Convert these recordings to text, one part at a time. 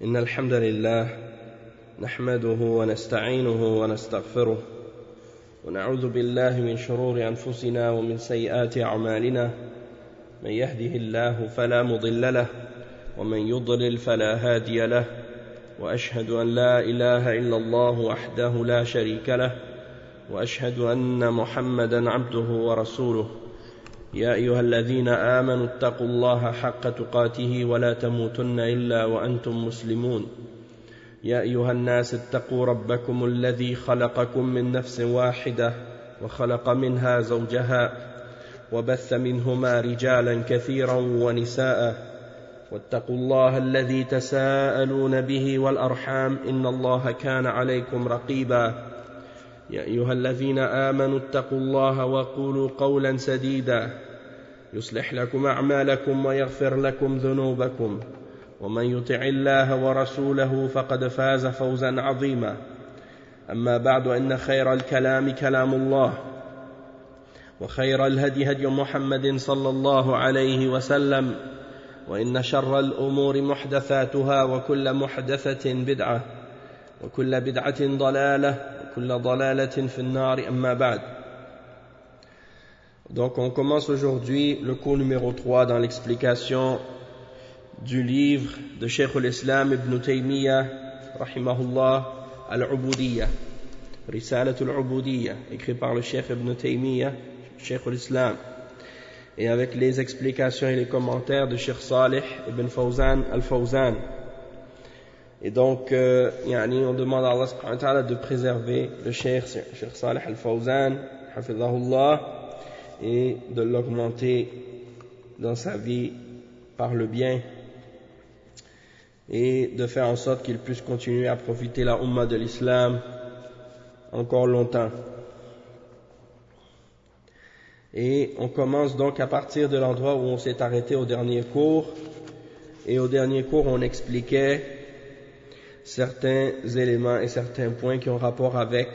إن الحمد لله نحمده ونستعينه ونستغفره ونعوذ بالله من شرور أنفسنا ومن سيئات أعمالنا من يهده الله فلا مضل له ومن يضلل فلا هادي له وأشهد أن لا إله إلا الله وحده لا شريك له وأشهد أن محمدا عبده ورسوله يا أيها الذين آمنوا اتقوا الله حق تقاته ولا تموتن إلا وأنتم مسلمون يا أيها الناس اتقوا ربكم الذي خلقكم من نفس واحدة وخلق منها زوجها وبث منهما رجالا كثيرا ونساء واتقوا الله الذي تساءلون به والأرحام إن الله كان عليكم رقيبا يا أيها الذين آمنوا اتقوا الله وقولوا قولا سديدا يصلح لكم أعمالكم ويغفر لكم ذنوبكم ومن يطع الله ورسوله فقد فاز فوزا عظيما أما بعد إن خير الكلام كلام الله وخير الهدي هدي محمد صلى الله عليه وسلم وإن شر الأمور محدثاتها وكل محدثة بدعة وكل بدعة ضلالة وكل ضلالة في النار أما بعد. Donc on commence aujourd'hui le cours numéro 3 dans l'explication du livre de Cheikh al-Islam Ibn Taymiyyah rahimahullah al-Ubudiyya, Risalat al-Ubudiyya, écrit par le Cheikh Ibn Taymiyyah, Cheikh al-Islam, et avec les explications et les commentaires de Cheikh Salih Ibn Fawzan al-Fawzan. Et donc, on demande à Allah subhanahu wa ta'ala de préserver le Cheikh Salih al-Fawzan, hafidhahullah, et de l'augmenter dans sa vie par le bien, et de faire en sorte qu'il puisse continuer à profiter la Ummah de l'Islam encore longtemps. Et on commence donc à partir de l'endroit où on s'est arrêté au dernier cours. Et au dernier cours, on expliquait certains éléments et certains points qui ont rapport avec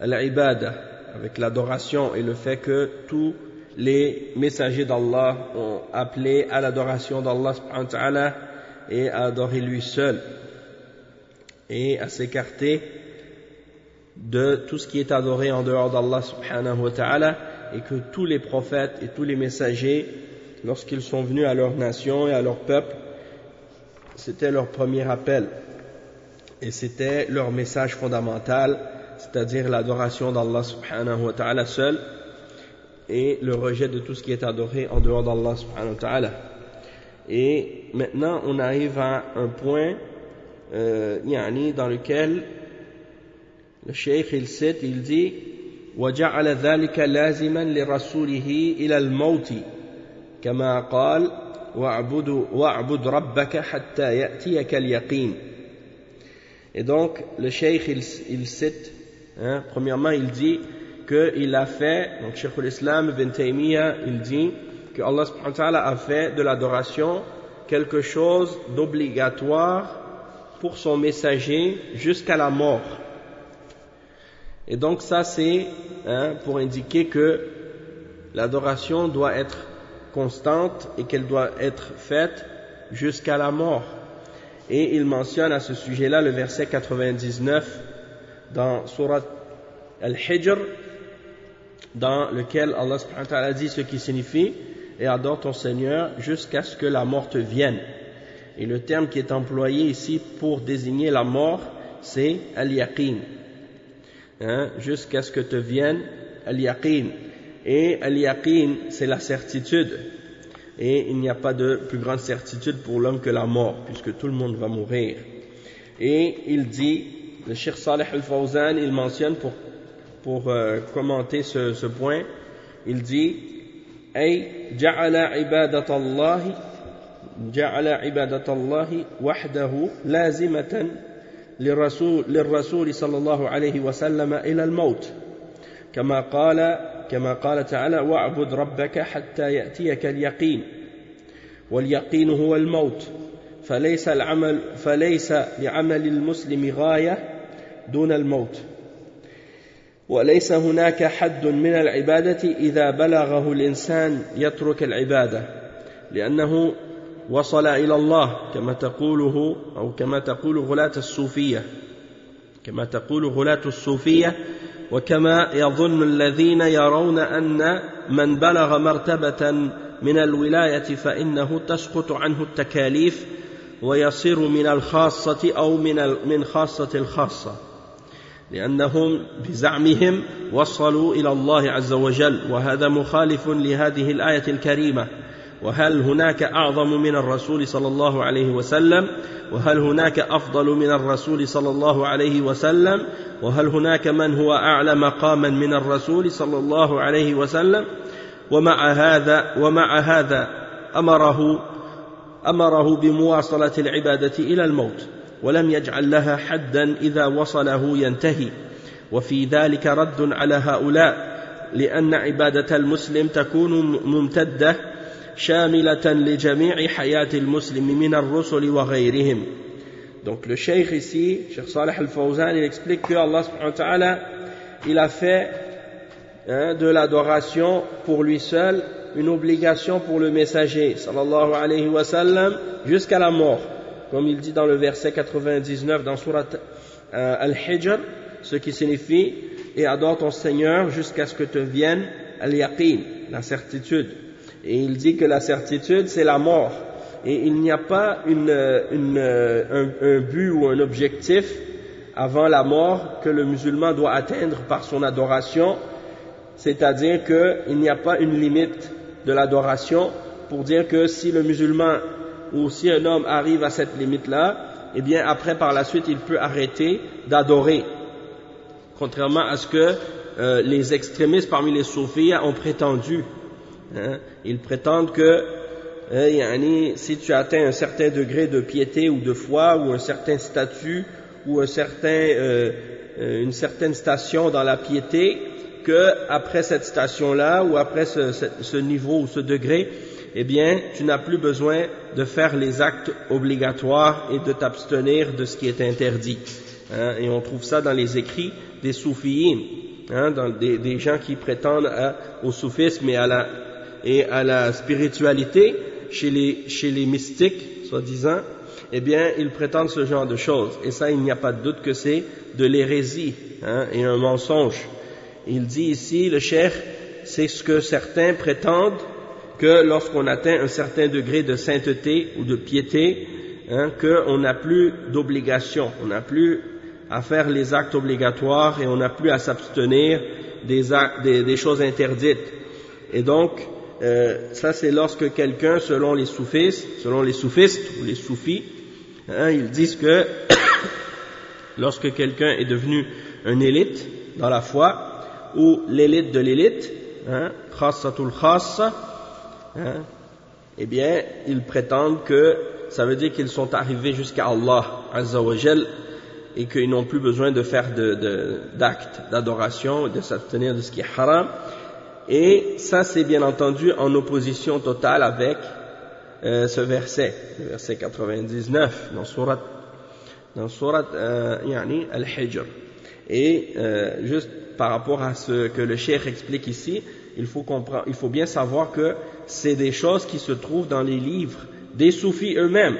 l'ibada, avec l'adoration, et le fait que tous les messagers d'Allah ont appelé à l'adoration d'Allah subhanahu wa ta'ala et à adorer lui seul et à s'écarter de tout ce qui est adoré en dehors d'Allah subhanahu wa ta'ala, et que tous les prophètes et tous les messagers, lorsqu'ils sont venus à leur nation et à leur peuple, c'était leur premier appel et c'était leur message fondamental, c'est-à-dire l'adoration d'Allah subhanahu wa ta'ala seul et le rejet de tout ce qui est adoré en dehors d'Allah subhanahu wa ta'ala. Et maintenant on arrive à un point dans lequel le cheikh il cite, il dit وجعل ذلك لازما لرسوله إلى الموت كما قال واعبد ربك حتى يأتيك اليقين. Et donc le cheikh il cite, premièrement il dit qu'il a fait, donc Cheikh al-Islam Ibn Taymiyyah il dit que Allah subhanahu wa ta'ala a fait de l'adoration quelque chose d'obligatoire pour son messager jusqu'à la mort. Et donc ça c'est pour indiquer que l'adoration doit être constante et qu'elle doit être faite jusqu'à la mort. Et il mentionne à ce sujet-là le verset 99 dans Surat Al-Hijr, dans lequel Allah subhanahu wa ta'ala dit ce qui signifie « Et adore ton Seigneur jusqu'à ce que la mort te vienne ». Et le terme qui est employé ici pour désigner la mort, c'est « al-yaqin ». Jusqu'à ce que te vienne al-yaqin. Et al-yaqin, c'est la certitude. Et il n'y a pas de plus grande certitude pour l'homme que la mort, puisque tout le monde va mourir. Et il dit, le Cheikh Salih al-Fawzan, il mentionne pour commenter ce point, il dit أي جعل عبادة الله وحده لازمة للرسول صلى الله عليه وسلم إلى الموت كما قال تعالى واعبد ربك حتى يأتيك اليقين واليقين هو الموت فليس لعمل المسلم غاية دون الموت وليس هناك حد من العبادة إذا بلغه الإنسان يترك العبادة لأنه وصل إلى الله كما تقوله أو كما تقول غلاة الصوفية وكما يظن الذين يرون أن من بلغ مرتبة من الولاية فإنه تسقط عنه التكاليف ويصير من الخاصة أو من خاصة الخاصة لأنهم بزعمهم وصلوا إلى الله عز وجل وهذا مخالف لهذه الآية الكريمة. وهل هناك أعظم من الرسول صلى الله عليه وسلم؟ وهل هناك أفضل من الرسول صلى الله عليه وسلم؟ وهل هناك من هو أعلى مقاما من الرسول صلى الله عليه وسلم؟ ومع هذا أمره بمواصلة العبادة إلى الموت ولم يجعل لها حدا إذا وصله ينتهي. وفي ذلك رد على هؤلاء لأن عبادة المسلم تكون ممتدة شاملة لجميع حياة المسلم من الرسل وغيرهم. Donc le cheikh ici, Cheikh Saleh Al-Fawzan, il explique que Allah subhanahu wa ta'ala, il a fait de l'adoration pour lui seul une obligation pour le messager sallallahu alayhi wa sallam jusqu'à la mort, comme il dit dans le verset 99 dans surat Al-Hijr, ce qui signifie et adore ton Seigneur jusqu'à ce que te vienne al-yaqin, la certitude. Et il dit que la certitude c'est la mort et il n'y a pas un but ou un objectif avant la mort que le musulman doit atteindre par son adoration, c'est-à-dire qu'il n'y a pas une limite de l'adoration pour dire que si le musulman ou si un homme arrive à cette limite-là, eh bien après par la suite il peut arrêter d'adorer, contrairement à ce que les extrémistes parmi les soufis ont prétendu. Ils prétendent que si tu atteins un certain degré de piété ou de foi ou un certain statut ou une certaine station dans la piété, que après cette station-là ou après ce niveau ou ce degré, eh bien tu n'as plus besoin de faire les actes obligatoires et de t'abstenir de ce qui est interdit. Et on trouve ça dans les écrits des soufiyines, dans des gens qui prétendent au soufisme et à la spiritualité chez les mystiques, soi-disant, eh bien, ils prétendent ce genre de choses. Et ça, il n'y a pas de doute que c'est de l'hérésie et un mensonge. Il dit ici, le cheikh, c'est ce que certains prétendent, que lorsqu'on atteint un certain degré de sainteté ou de piété, qu'on n'a plus d'obligation, on n'a plus à faire les actes obligatoires et on n'a plus à s'abstenir des choses interdites. Et donc, ça c'est lorsque quelqu'un, selon les soufistes ou les soufis, ils disent que lorsque quelqu'un est devenu une élite dans la foi, ou l'élite de l'élite, khassatul khassa, eh bien ils prétendent que ça veut dire qu'ils sont arrivés jusqu'à Allah Azza wa Jal et qu'ils n'ont plus besoin de faire d'actes d'adoration, de s'abstenir de ce qui est haram. Et ça c'est bien entendu en opposition totale avec ce verset, le verset 99 dans surat Al-Hijr. Et juste par rapport à ce que le cheikh explique ici, il faut bien savoir que c'est des choses qui se trouvent dans les livres des soufis eux-mêmes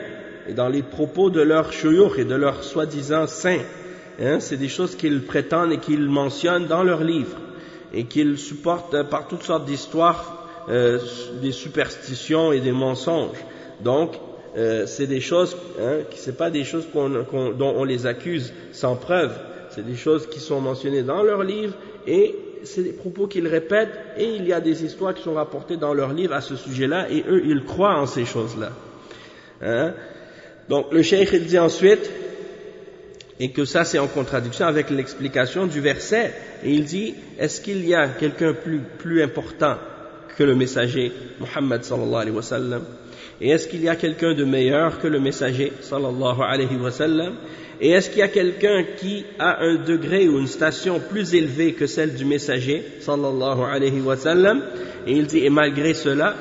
et dans les propos de leurs shuyukh et de leurs soi-disant saints. C'est des choses qu'ils prétendent et qu'ils mentionnent dans leurs livres et qu'ils supportent par toutes sortes d'histoires, des superstitions et des mensonges. Donc c'est des choses, c'est pas des choses dont on les accuse sans preuve. C'est des choses qui sont mentionnées dans leurs livres et c'est des propos qu'ils répètent et il y a des histoires qui sont rapportées dans leurs livres à ce sujet-là et eux ils croient en ces choses-là. Donc le cheikh il dit ensuite, et que ça c'est en contradiction avec l'explication du verset, et il dit, est-ce qu'il y a quelqu'un plus important que le messager Muhammad sallallahu alayhi wa sallam? Et est-ce qu'il y a quelqu'un de meilleur que le messager sallallahu alayhi wa sallam? Et est-ce qu'il y a quelqu'un qui a un degré ou une station plus élevée que celle du messager sallallahu alayhi wa sallam? Et il dit, et malgré cela,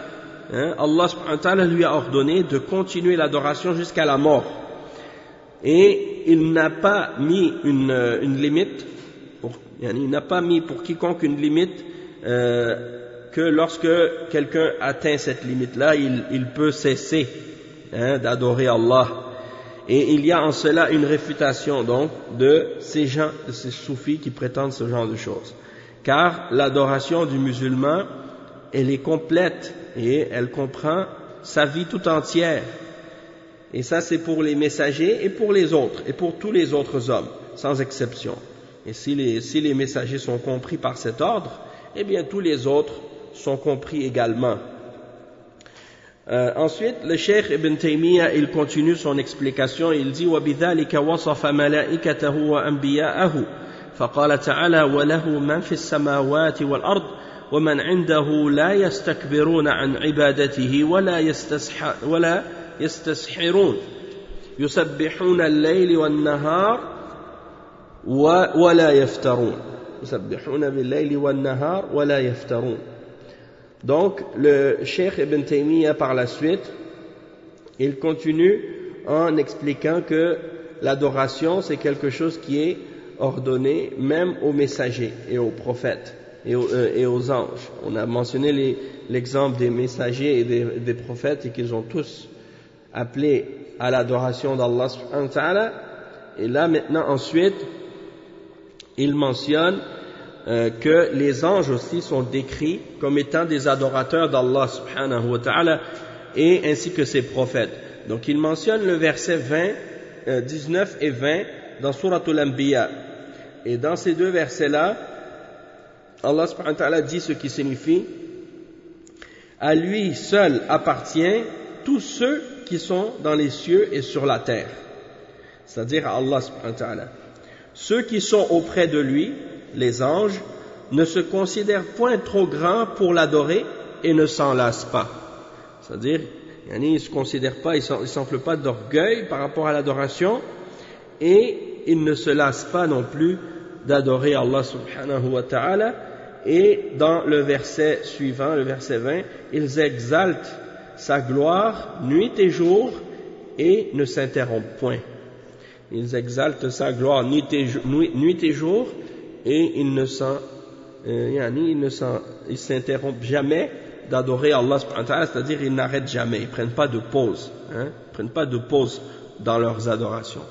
Allah subhanahu wa ta'ala lui a ordonné de continuer l'adoration jusqu'à la mort. Et il n'a pas mis une limite, il n'a pas mis pour quiconque une limite que lorsque quelqu'un atteint cette limite-là, il peut cesser d'adorer Allah. Et il y a en cela une réfutation donc de ces gens, de ces soufis qui prétendent ce genre de choses. Car l'adoration du musulman, elle est complète et elle comprend sa vie tout entière. Et ça c'est pour les messagers et pour les autres, et pour tous les autres hommes, sans exception. Et si les messagers sont compris par cet ordre, eh bien tous les autres sont compris également. Ensuite, le Cheikh Ibn Taymiyyah, il continue son explication, il dit وَبِذَلِكَ وَصَفَ مَلَائِكَتَهُ وَأَنْبِيَاءَهُ فقال تعالى وله من في السماوات والأرض ومن عنده لا يستكبرون عن عبادته ولا يستسحرون يسبحون الليل والنهار ولا يفترون يسبحون بالليل والنهار ولا يفترون. Donc le Cheikh Ibn Taymiyyah par la suite, il continue en expliquant que l'adoration c'est quelque chose qui est ordonné même aux messagers et aux prophètes et aux anges. On a mentionné l'exemple des messagers et des prophètes et qu'ils ont tous appelé à l'adoration d'Allah subhanahu wa ta'ala. Et là maintenant ensuite, il mentionne que les anges aussi sont décrits comme étant des adorateurs d'Allah subhanahu wa ta'ala et ainsi que ses prophètes. Donc il mentionne le verset 19 et 20 dans Suratul Anbiya. Et dans ces deux versets-là, Allah subhanahu wa ta'ala dit ce qui signifie à lui seul appartient tous ceux qui sont dans les cieux et sur la terre. C'est-à-dire à Allah subhanahu wa ta'ala. Ceux qui sont auprès de lui, les anges, ne se considèrent point trop grands pour l'adorer et ne s'en lassent pas. C'est-à-dire, ils ne se considèrent pas, ils s'enflent pas d'orgueil par rapport à l'adoration et ils ne se lassent pas non plus d'adorer Allah subhanahu wa ta'ala. Et dans le verset suivant, le verset 20, ils exaltent sa gloire nuit et jour et ne s'interrompent point. Ils exaltent sa gloire nuit et jour et ils ne s'interrompent jamais d'adorer Allah subhanahu wa ta'ala, c'est-à-dire ils n'arrêtent jamais, ils prennent pas de pause, ils prennent pas de pause dans leurs adorations.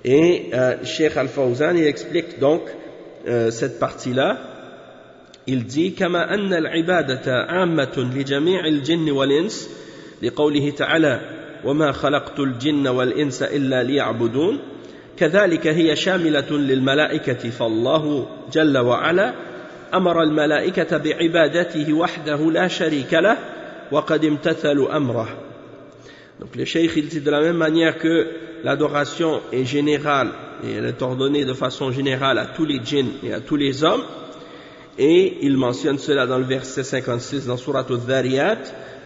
Et Cheikh Al-Fawzan, il explique donc cette partie-là. Il dit كما أن العبادة عامة لجميع الجن والإنس لقوله تعالى وما خلقت الجن والإنس إلا ليعبدون كذلك هي شاملة للملائكة فالله جل وعلا أمر الملائكة بعبادته وحده لا شريك له وقد امتثلوا أمره. Donc le cheikh il dit de la même manière que l'adoration est générale et elle est ordonnée de façon générale à tous les djinns et à tous les hommes, et il mentionne cela dans le verset 56 dans Surat Al-Dhariyat,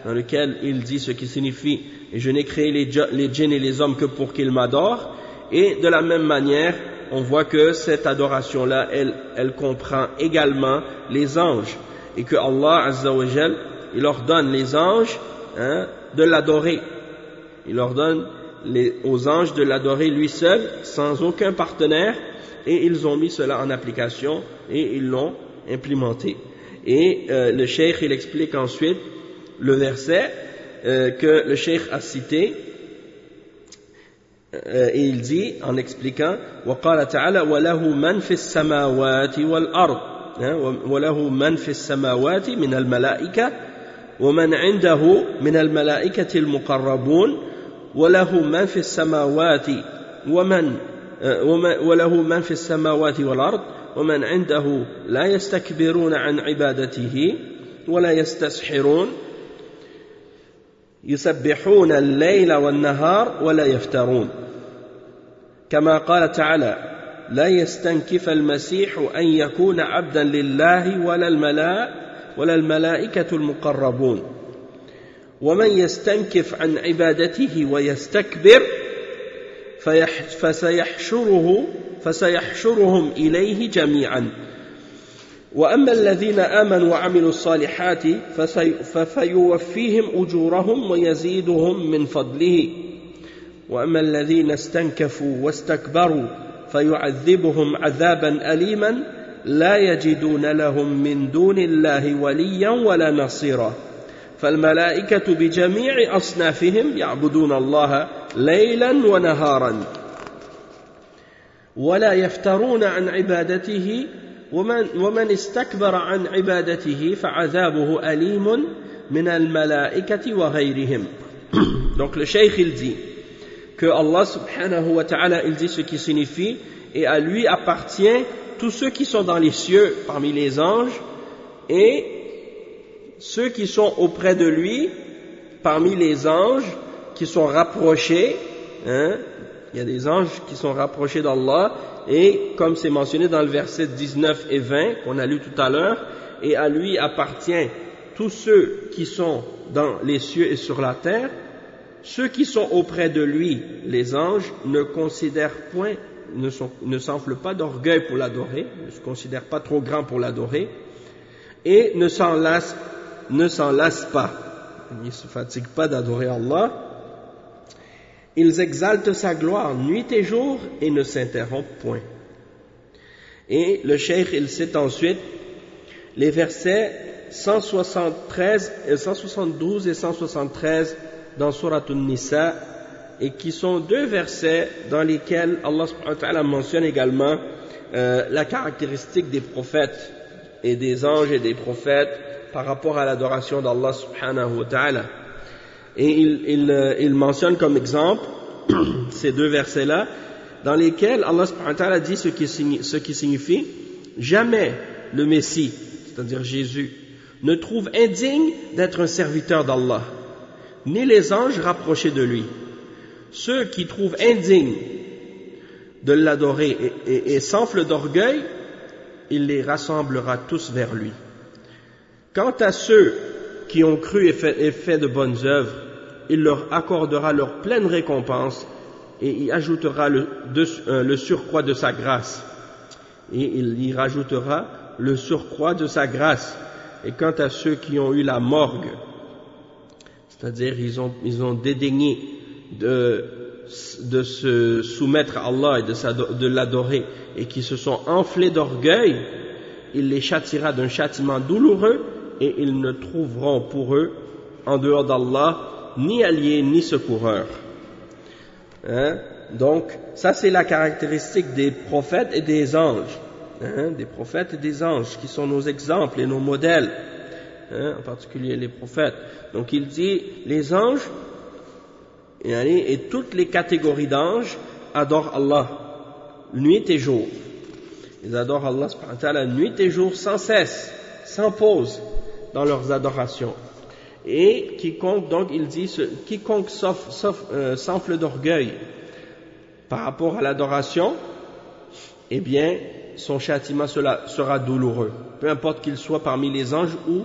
dans lequel il dit ce qui signifie « Et je n'ai créé les djinns et les hommes que pour qu'ils m'adorent ». Et de la même manière, on voit que cette adoration-là, elle comprend également les anges, et que Allah Azza wa Jal, il ordonne les anges de l'adorer. Il ordonne aux anges de l'adorer lui seul, sans aucun partenaire, et ils ont mis cela en application et ils l'ont implémenté. Et le cheikh il explique ensuite le verset que le cheikh a cité, et il dit en expliquant وقال تعالى وله من في السماوات والأرض وله من في السماوات من الملائكة ومن عنده من الملائكة المقربون وله من في السماوات وله من في السماوات والأرض ومن عنده لا يستكبرون عن عبادته ولا يستسحرون يسبحون الليل والنهار ولا يفترون كما قال تعالى لا يستنكف المسيح أن يكون عبدا لله ولا الملائكة المقربون ومن يستنكف عن عبادته ويستكبر فسيحشرهم إليه جميعا وأما الذين آمنوا وعملوا الصالحات فسيوفيهم أجورهم ويزيدهم من فضله وأما الذين استنكفوا واستكبروا فيعذبهم عذابا أليما لا يجدون لهم من دون الله وليا ولا نصيرا فالملائكة بجميع أصنافهم يعبدون الله ليلا ونهارا ولا يفترون عن عبادته ومن استكبر عن عبادته فعذابه أليم من الملائكة وغيرهم. Donc le cheikh il dit que Allah subhanahu wa ta'ala il dit ce qui signifie et à lui appartient tous ceux qui sont dans les cieux parmi les anges et ceux qui sont auprès de lui parmi les anges qui sont rapprochés, hein, il y a des anges qui sont rapprochés d'Allah et comme c'est mentionné dans le verset 19 et 20 qu'on a lu tout à l'heure, et à lui appartient tous ceux qui sont dans les cieux et sur la terre, ceux qui sont auprès de lui, les anges, ne considèrent point, ne s'enflent pas d'orgueil pour l'adorer, ne se considèrent pas trop grands pour l'adorer, et ne s'en lassent pas. Ils ne se fatiguent pas d'adorer Allah. Ils exaltent sa gloire nuit et jour et ne s'interrompent point. Et le cheikh, il cite ensuite les versets 172 et 173 dans Surat An-Nisa, et qui sont deux versets dans lesquels Allah subhanahu wa ta'ala mentionne également la caractéristique des prophètes et des anges et des prophètes par rapport à l'adoration d'Allah subhanahu wa ta'ala. Et il mentionne comme exemple ces deux versets-là dans lesquels Allah subhanahu wa ta'ala dit ce qui signifie jamais le Messie, c'est-à-dire Jésus, ne trouve indigne d'être un serviteur d'Allah, ni les anges rapprochés de lui. Ceux qui trouvent indigne de l'adorer et s'enflent d'orgueil, il les rassemblera tous vers lui. Quant à ceux qui ont cru et fait de bonnes œuvres, il leur accordera leur pleine récompense et y ajoutera le surcroît de sa grâce. Et il y rajoutera le surcroît de sa grâce. Et quant à ceux qui ont eu la morgue, c'est-à-dire ils ont dédaigné de se soumettre à Allah et de l'adorer, et qui se sont enflés d'orgueil, il les châtiera d'un châtiment douloureux, et ils ne trouveront pour eux, en dehors d'Allah, ni alliés ni secoureurs. Hein? Donc, ça c'est la caractéristique des prophètes et des anges. Hein? Des prophètes et des anges, qui sont nos exemples et nos modèles. Hein? En particulier les prophètes. Donc il dit, les anges et toutes les catégories d'anges adorent Allah, nuit et jour. Ils adorent Allah subhanahu wa ta'ala nuit et jour sans cesse, sans pause dans leurs adorations. Et quiconque, donc il dit, quiconque s'enfle d'orgueil par rapport à l'adoration, eh bien son châtiment sera douloureux, peu importe qu'il soit parmi les anges ou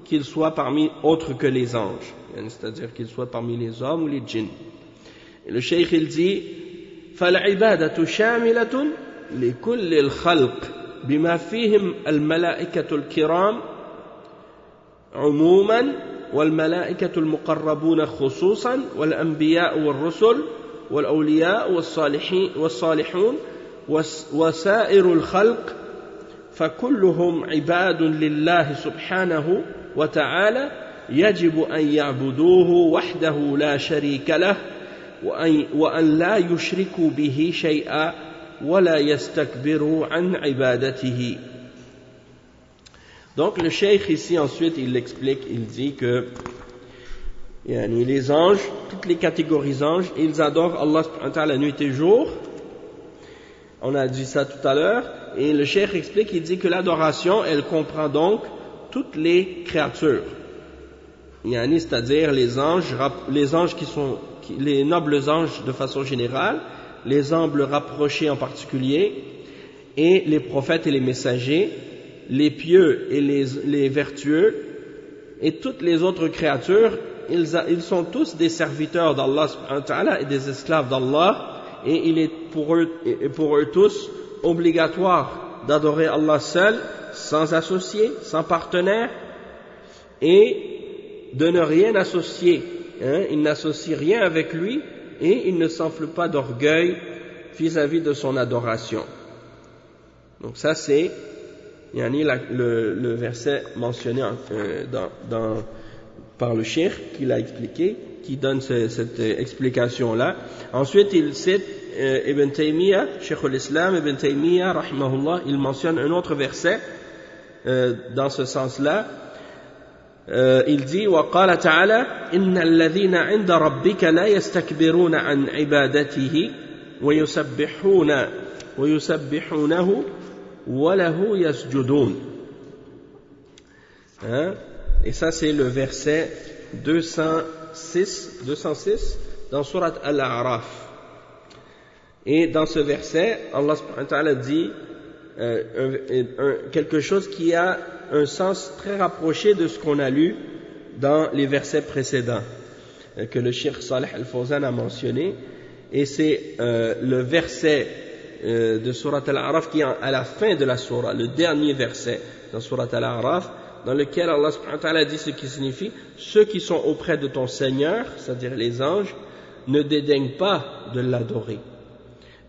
qu'il soit parmi autres que les anges, c'est-à-dire qu'il soit parmi les hommes ou les djinns. Et le cheikh il dit فالعبادة شاملة لكل الخلق بما فيهم الملائكة الكرام عموما والملائكة المقربون خصوصا والأنبياء والرسل والأولياء والصالحون وسائر الخلق فكلهم عباد لله سبحانه وتعالى يجب أن يعبدوه وحده لا شريك له وأن لا يشركوا به شيئا ولا يستكبروا عن عبادته. Donc le cheikh ici ensuite il l'explique, il dit que les anges, toutes les catégories d'anges, ils adorent Allah subhanahu wa ta'ala nuit et jour. On a dit ça tout à l'heure, et le cheikh explique, il dit que l'adoration, elle comprend donc toutes les créatures, c'est-à-dire les anges les nobles anges de façon générale, les anges rapprochés en particulier, et les prophètes et les messagers, les pieux et les vertueux, et toutes les autres créatures, ils sont tous des serviteurs d'Allah subhanahu wa ta'ala et des esclaves d'Allah, et il est pour eux tous obligatoire d'adorer Allah seul, sans associé, sans partenaire, et de ne rien associer. Il n'associe rien avec lui, et il ne s'enfle pas d'orgueil vis-à-vis de son adoration. Donc ça c'est le verset mentionné par le cheikh qui l'a expliqué, qui donne cette explication-là. Ensuite, il cite Ibn Taymiyyah, Cheikh al-Islam, Ibn Taymiyyah, rahimahullah, il mentionne un autre verset dans ce sens-là. Il dit وقال تعالى إن الذين عند ربك لا يستكبرون عن عبادته ويسبحونه وله يسجدون. Et ça c'est le verset 206 dans Surat Al-A'raf. Et dans ce verset, Allah subhanahu wa ta'ala dit quelque chose qui a un sens très rapproché de ce qu'on a lu dans les versets précédents que le Cheikh Salih Al-Fawzan a mentionné, et c'est le verset de Surat Al-A'raf qui est à la fin de la Surah, le dernier verset dans Surat Al-A'raf, dans lequel Allah subhanahu wa ta'ala dit ce qui signifie: ceux qui sont auprès de ton Seigneur, c'est-à-dire les anges, ne dédaignent pas de l'adorer,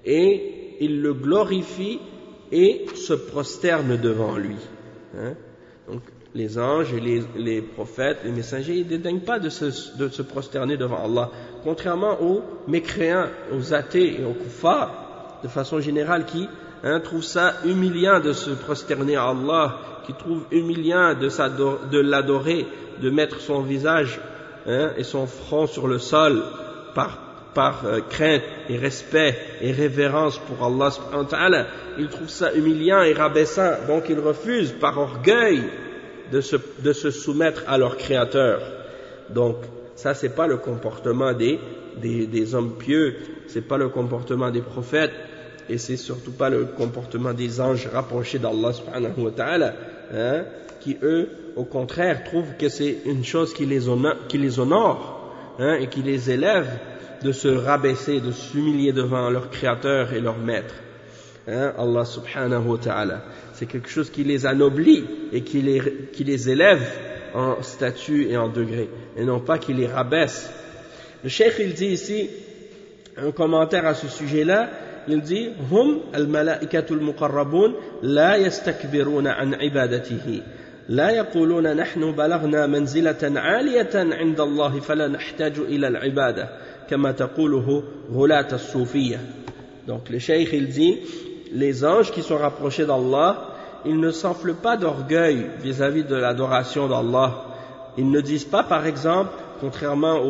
et ils le glorifient et se prosternent devant lui. Donc les anges et les prophètes, les messagers, ils ne dédaignent pas de se prosterner devant Allah, contrairement aux mécréants, aux athées et aux kuffars de façon générale, qui trouvent ça humiliant de se prosterner à Allah, qui trouvent humiliant de l'adorer, de mettre son visage et son front sur le sol par crainte et respect et révérence pour Allah subhanahu wa ta'ala. Ils trouvent ça humiliant et rabaissant, donc ils refusent par orgueil de se soumettre à leur Créateur. Donc ça, c'est pas le comportement des hommes pieux, c'est pas le comportement des prophètes, et c'est surtout pas le comportement des anges rapprochés d'Allah subhanahu wa ta'ala, qui eux, au contraire, trouvent que c'est une chose qui les honore, et qui les élève, de se rabaisser, de s'humilier devant leur Créateur et leur Maître, Allah subhanahu wa ta'ala. C'est quelque chose qui les anoblit et qui les élève en statut et en degré, et non pas qui les rabaisse. Le cheikh, il dit ici un commentaire à ce sujet-là, il dit: hum al-malaikatul muqarrabun la yastakbiruna an ibadatihi la yaquluna nahnu balagna manzilatan 'aliyatan 'inda Allah fala nahtaju ila al-ibadah kama taquluhu ghulat as-soufiyya. Donc le cheikh, il dit, les anges qui sont rapprochés d'Allah, ils ne s'enflent pas d'orgueil vis-à-vis de l'adoration d'Allah. Ils ne disent pas, par exemple, contrairement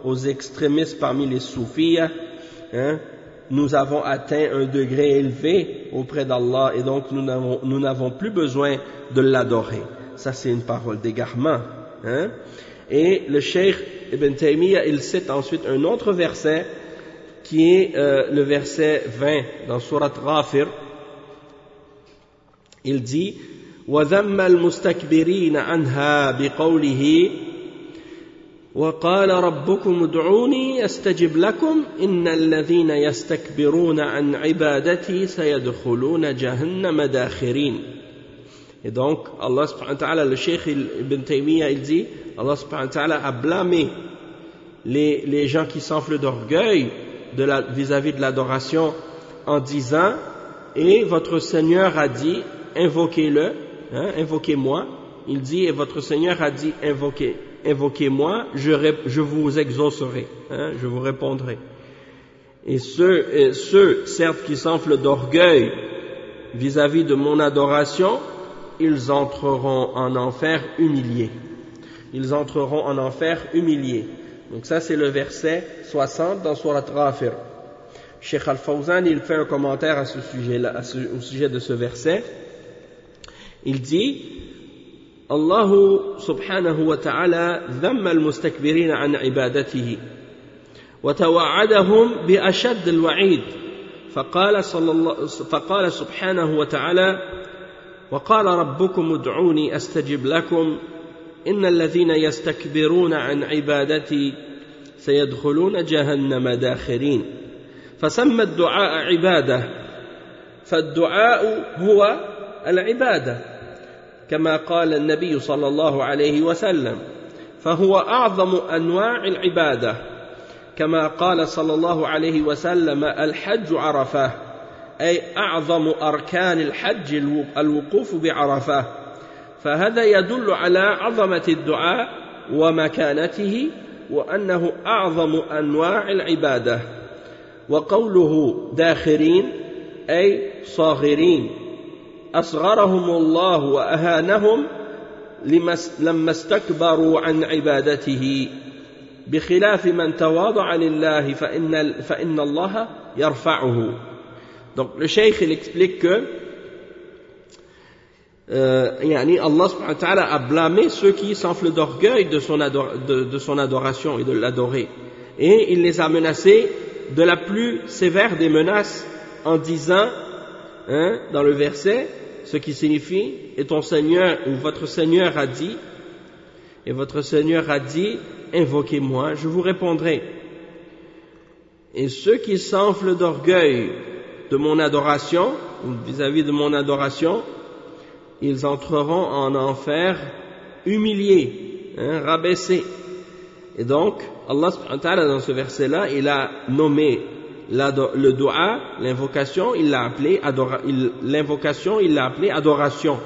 aux extrémistes parmi les soufis, nous avons atteint un degré élevé auprès d'Allah et donc nous n'avons plus besoin de l'adorer. Ça, c'est une parole d'égarement. Et le cheikh Ibn Taymiyyah, il cite ensuite un autre verset qui est le verset 20 dans Surat Ghafir. Il dit: وَذَمَّ الْمُسْتَكْبِرِينَ عَنْهَا بِقَوْلِهِ وَقَالَ رَبُّكُمُ ادْعُونِي أَسْتَجِبْ لَكُمْ إِنَّ الَّذِينَ يَسْتَكْبِرُونَ عَنْ عِبَادَتِي سَيَدْخُلُونَ جَهَنَّمَ دَاخِرِينَ. Et donc, Allah subhanahu wa ta'ala, le cheikh Ibn Taymiyyah, il dit, Allah subhanahu wa ta'ala a blâmé les gens qui s'enflent d'orgueil vis-à-vis de l'adoration en disant: et votre Seigneur a dit, invoquez-le, invoquez-moi. Il dit, et votre Seigneur a dit, invoquez-moi, je vous exaucerai, je vous répondrai. Et ceux, certes, qui s'enflent d'orgueil vis-à-vis de mon adoration, ils entreront en enfer humiliés. Ils entreront en enfer humiliés. Donc ça, c'est le verset 60 dans Surat Ghafir. Cheikh Al-Fawzan, il fait un commentaire à ce sujet-là, au sujet de ce verset. Il dit: Allah subhanahu wa ta'ala dhamma al-mustakbirina an ibadatihi wa tawa'adahum bi ashad al-wa'id faqala subhanahu wa ta'ala وقال ربكم ادعوني أستجب لكم إن الذين يستكبرون عن عبادتي سيدخلون جهنم داخرين. فسمى الدعاء عبادة، فالدعاء هو العبادة كما قال النبي صلى الله عليه وسلم، فهو أعظم أنواع العبادة كما قال صلى الله عليه وسلم: الحج عرفة، أي أعظم أركان الحج الوقوف بعرفة. فهذا يدل على عظمة الدعاء ومكانته وأنه أعظم أنواع العبادة. وقوله داخرين أي صاغرين أصغرهم الله وأهانهم لما استكبروا عن عبادته بخلاف من تواضع لله فإن الله يرفعه. Donc le cheikh il explique que Allah subhanahu wa ta'ala a blâmé ceux qui s'enflent d'orgueil de son adoration et de l'adorer, et il les a menacés de la plus sévère des menaces en disant dans le verset, ce qui signifie et ton Seigneur ou votre Seigneur a dit, invoquez-moi, je vous répondrai. Et ceux qui s'enflent d'orgueil de mon adoration, vis-à-vis de mon adoration, ils entreront en enfer humiliés, rabaissés. Et donc, Allah subhanahu wa ta'ala dans ce verset-là, il a nommé le dua, l'invocation, il l'a appelé adoration.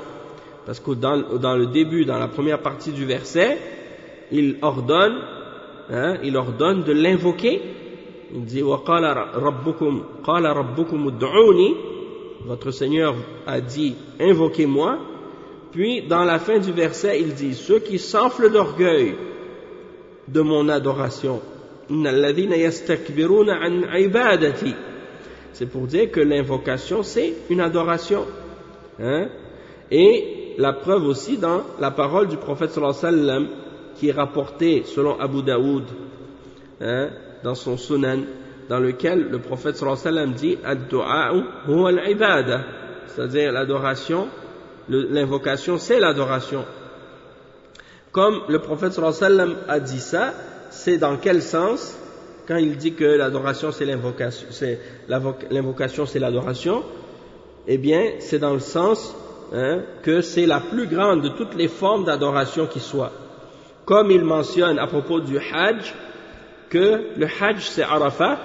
Parce que dans le début, dans la première partie du verset, il ordonne de l'invoquer. Il dit qala rabbukum ud'uni, votre Seigneur a dit invoquez-moi. Puis dans la fin du verset, il dit ceux qui s'enflent d'orgueil de mon adoration, c'est pour dire que l'invocation c'est une adoration, et la preuve aussi dans la parole du prophète sallallahu alayhi wa sallam qui est rapportée selon Abu Daoud dans son Sunan, dans lequel le prophète sallallahu alayhi wa sallam dit ad-du'a huwa al-ibada, c'est-à-dire l'adoration, l'invocation c'est l'adoration. Comme le prophète sallallahu alayhi wa sallam a dit ça, c'est dans quel sens? Quand il dit que l'adoration c'est l'invocation c'est l'adoration, eh bien c'est dans le sens que c'est la plus grande de toutes les formes d'adoration qui soit. Comme il mentionne à propos du Hajj, que le Hajj c'est Arafat,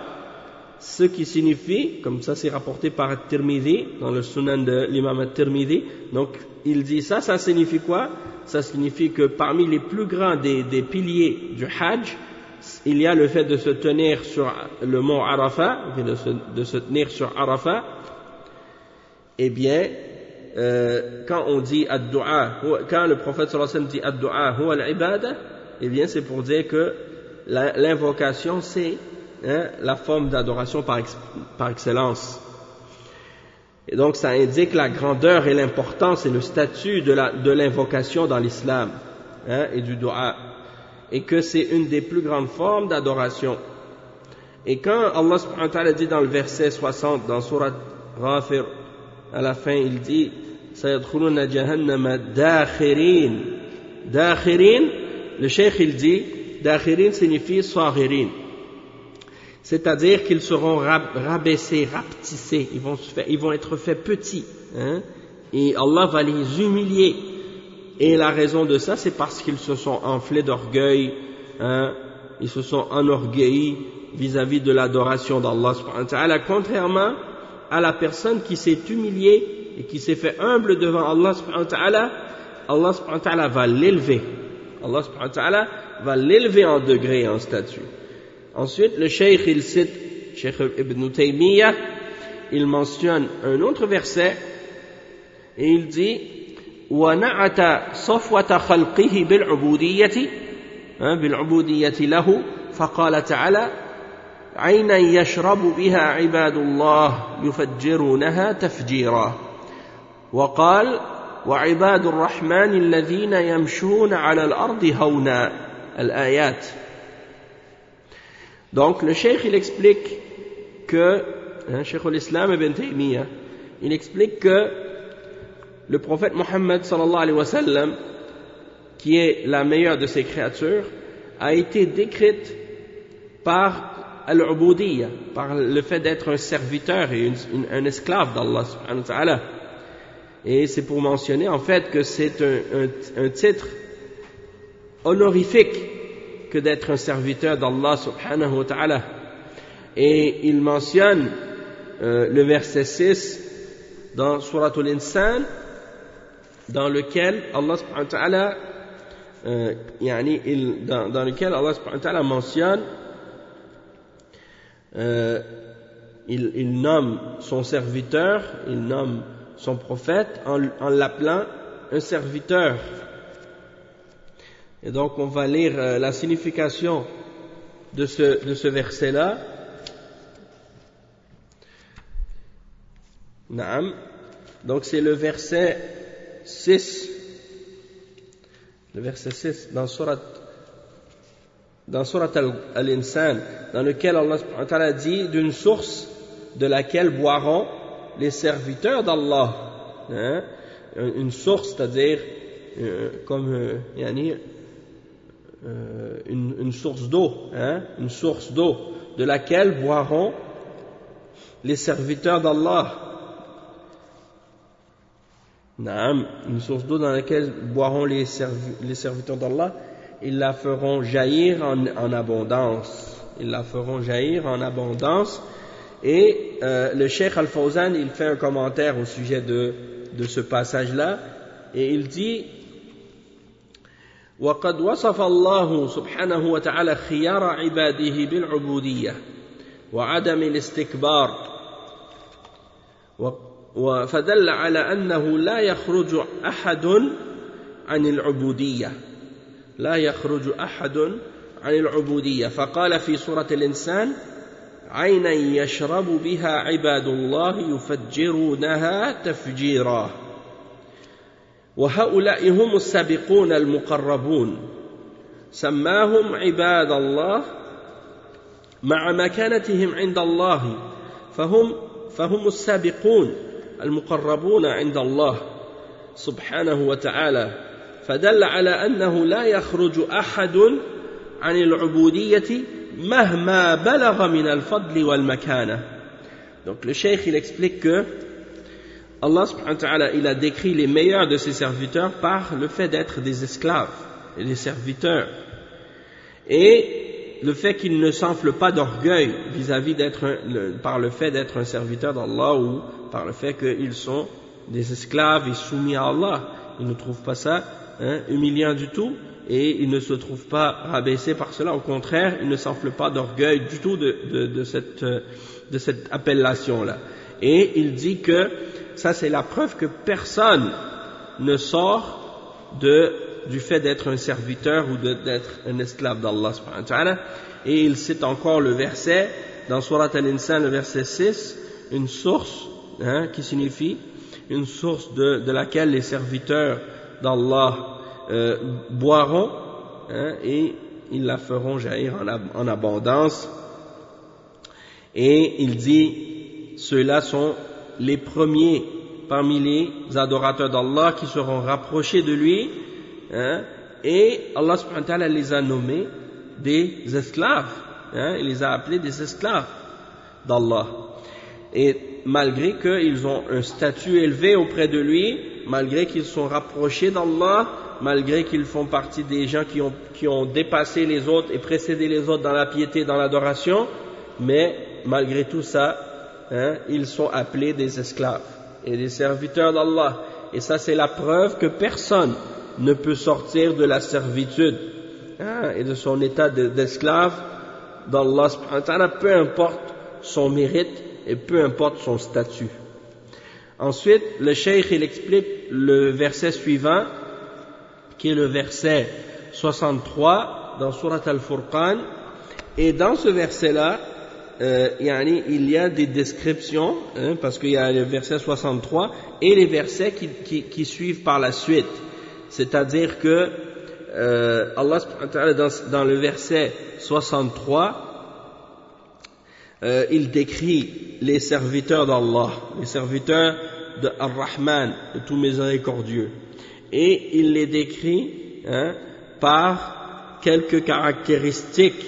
ce qui signifie, comme ça c'est rapporté par At-Tirmidhi, dans le Sunan de l'imam At-Tirmidhi, donc il dit ça signifie quoi? Ça signifie que parmi les plus grands des piliers du Hajj, il y a le fait de se tenir sur le mont Arafat, de se tenir sur Arafat. Eh bien, quand on dit ad-du'a, quand le prophète sallallahu alayhi wa sallam dit ad-du'a huwa al-ibada, eh bien c'est pour dire que l'invocation c'est la forme d'adoration par excellence. Et donc ça indique la grandeur et l'importance et le statut de l'invocation dans l'islam, et du dua, et que c'est une des plus grandes formes d'adoration. Et quand Allah subhanahu wa ta'ala dit dans le verset 60 dans Surat Ghafir, à la fin il dit sayadkhuluna jahannama dakhirin. Dakhirin, le cheikh il dit dakhirin signifie saghirin, c'est-à-dire qu'ils seront rabaissés, rapetissés, ils vont être faits petits, et Allah va les humilier. Et la raison de ça, c'est parce qu'ils se sont enflés d'orgueil, ils se sont enorgueillis vis-à-vis de l'adoration d'Allah subhanahu wa ta'ala, contrairement à la personne qui s'est humiliée et qui s'est fait humble devant Allah subhanahu wa ta'ala. Allah subhanahu wa ta'ala va l'élever, Allah subhanahu wa ta'ala va l'élever en degré et en statut. Ensuite, le cheikh il cite Cheikh Ibn Taymiyyah, il mentionne un autre verset et il dit وَنَعَتَ صَفْوَةَ خَلْقِهِ بِالْعُبُودِيَّةِ لَهُ فقال تعالى عَيْنًا يَشْرَبُ بِهَا عِبَادُ اللَّهِ يُفَجِّرُونَهَا تَفْجِيرًا وقال وعباد الرحمن الذين يمشون على الأرض هونا الآيات. Donc le cheikh il explique que Cheikh al-Islam ibn Taymiyyah il explique que le prophète Mohammed sallallahu alayhi wa sallam, qui est la meilleure de ses créatures, a été décrite par al-ubudiyya, par le fait d'être un serviteur et un esclave d'Allah subhanahu wa ta'ala. Et c'est pour mentionner en fait que c'est un titre honorifique que d'être un serviteur d'Allah subhanahu wa ta'ala. Et il mentionne le verset 6 dans Surat al-Insan, dans lequel Allah subhanahu wa ta'ala dans lequel Allah subhanahu wa ta'ala mentionne, il nomme son serviteur, il nomme son prophète en l'appelant un serviteur. Et donc on va lire la signification de ce verset-là. Naam. Donc c'est le verset 6. Le verset 6 dans Surat Al-Insan, dans lequel Allah subhanahu wa ta'ala dit d'une source de laquelle boiront les serviteurs d'Allah. Hein? Une source, c'est-à-dire une source d'eau, hein? Une source d'eau de laquelle boiront les serviteurs d'Allah. Naam, une source d'eau dans laquelle boiront les serviteurs d'Allah, ils la feront jaillir en abondance. Ils la feront jaillir en abondance. Et le Cheikh Al-Fawzan, il fait un commentaire au sujet de ce passage-là, et il dit: وقد وصف الله سبحانه وتعالى خيار عباده بالعبودية وعدم الاستكبار، فدل على أنه لا يخرج أحد عن العبودية، لا يخرج أحد عن العبودية. فقال في سورة الإنسان: عينا يشرب بها عباد الله يفجرونها تفجيرا. وهؤلاء هم السابقون المقربون، سماهم عباد الله مع مكانتهم عند الله، فهم السابقون المقربون عند الله سبحانه وتعالى، فدل على أنه لا يخرج أحد عن العبودية مهما بلغ من الفضل والمكانة. Donc le cheikh il explique que Allah subhanahu wa ta'ala il a décrit les meilleurs de ses serviteurs par le fait d'être des esclaves et des serviteurs, et le fait qu'ils ne s'enflent pas d'orgueil vis-à-vis par le fait d'être un serviteur d'Allah, ou par le fait qu'ils sont des esclaves et soumis à Allah. Ils ne trouvent pas ça humiliant du tout, et ils ne se trouvent pas rabaissés par cela. Au contraire, ils ne s'enflent pas d'orgueil du tout de cette appellation-là. Et il dit que ça c'est la preuve que personne ne sort du fait d'être un serviteur ou d'être un esclave d'Allah subhanahu wa ta'ala. Et il cite encore le verset dans Surat Al-Insan, le verset 6, une source qui signifie une source de laquelle les serviteurs d'Allah boiront, et ils la feront jaillir en abondance. Et il dit: ceux-là sont les premiers parmi les adorateurs d'Allah qui seront rapprochés de lui, et Allah subhanahu wa ta'ala les a nommés des esclaves, il les a appelés des esclaves d'Allah. Et malgré qu'ils ont un statut élevé auprès de lui, malgré qu'ils sont rapprochés d'Allah, malgré qu'ils font partie des gens qui ont dépassé les autres et précédé les autres dans la piété, dans l'adoration, mais malgré tout ça, ils sont appelés des esclaves et des serviteurs d'Allah. Et ça c'est la preuve que personne ne peut sortir de la servitude et de son état d'esclave d'Allah subhanahu wa ta'ala, peu importe son mérite et peu importe son statut. Ensuite, le cheikh il explique le verset suivant, qui est le verset 63 dans Surat Al-Furqan. Et dans ce verset-là, il y a des descriptions, parce qu'il y a le verset 63 et les versets qui suivent par la suite. C'est-à-dire que Allah subhanahu wa ta'ala dans le verset 63, il décrit les serviteurs d'Allah, les serviteurs de Ar-Rahman, de tout miséricordieux, et il les décrit par quelques caractéristiques,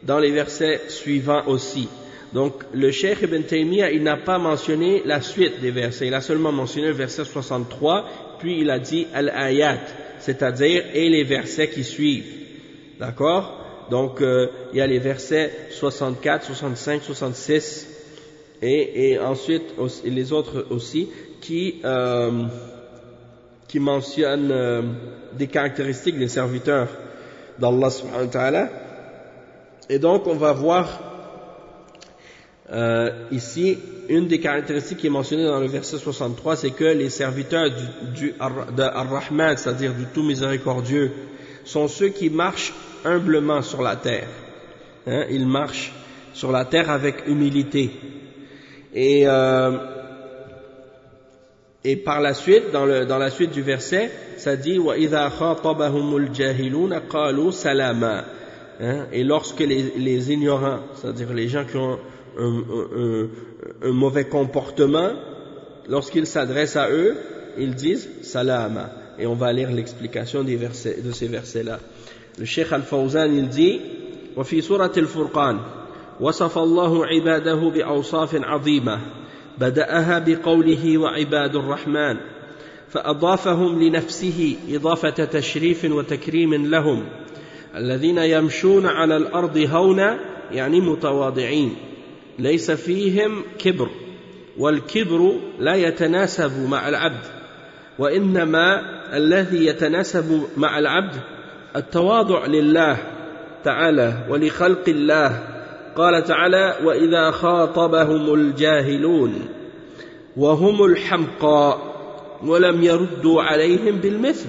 dans les versets suivants aussi. Donc le Cheikh Ibn Taymiyyah il n'a pas mentionné la suite des versets, il a seulement mentionné le verset 63, puis il a dit al-ayat, c'est-à-dire et les versets qui suivent. D'accord? Donc il y a les versets 64, 65, 66 et ensuite les autres aussi qui mentionnent des caractéristiques des serviteurs d'Allah subhanahu wa ta'ala. Et donc on va voir ici une des caractéristiques qui est mentionnée dans le verset 63, c'est que les serviteurs de Ar-Rahman, c'est-à-dire du tout miséricordieux, sont ceux qui marchent humblement sur la terre. Ils marchent sur la terre avec humilité. Et par la suite, dans la suite du verset, ça dit وَإِذَا خَاطَبَهُمُ الْجَاهِلُونَ قَالُوا سَلَامًا. Et lorsque les ignorants, c'est-à-dire les gens qui ont un mauvais comportement, lorsqu'ils s'adressent à eux, ils disent salama. Et on va lire l'explication de ces versets-là. Le Cheikh Al-Fawzan, il dit وفي سورة الفرقان وصف الله عباده بأوصاف عظيمة بدأها بقوله وعباد الرحمن فأضافهم لنفسه إضافة تشريف وتكريم لهم الذين يمشون على الأرض هونا يعني متواضعين ليس فيهم كبر والكبر لا يتناسب مع العبد وإنما الذي يتناسب مع العبد التواضع لله تعالى ولخلق الله قال تعالى وإذا خاطبهم الجاهلون وهم الحمقى ولم يردوا عليهم بالمثل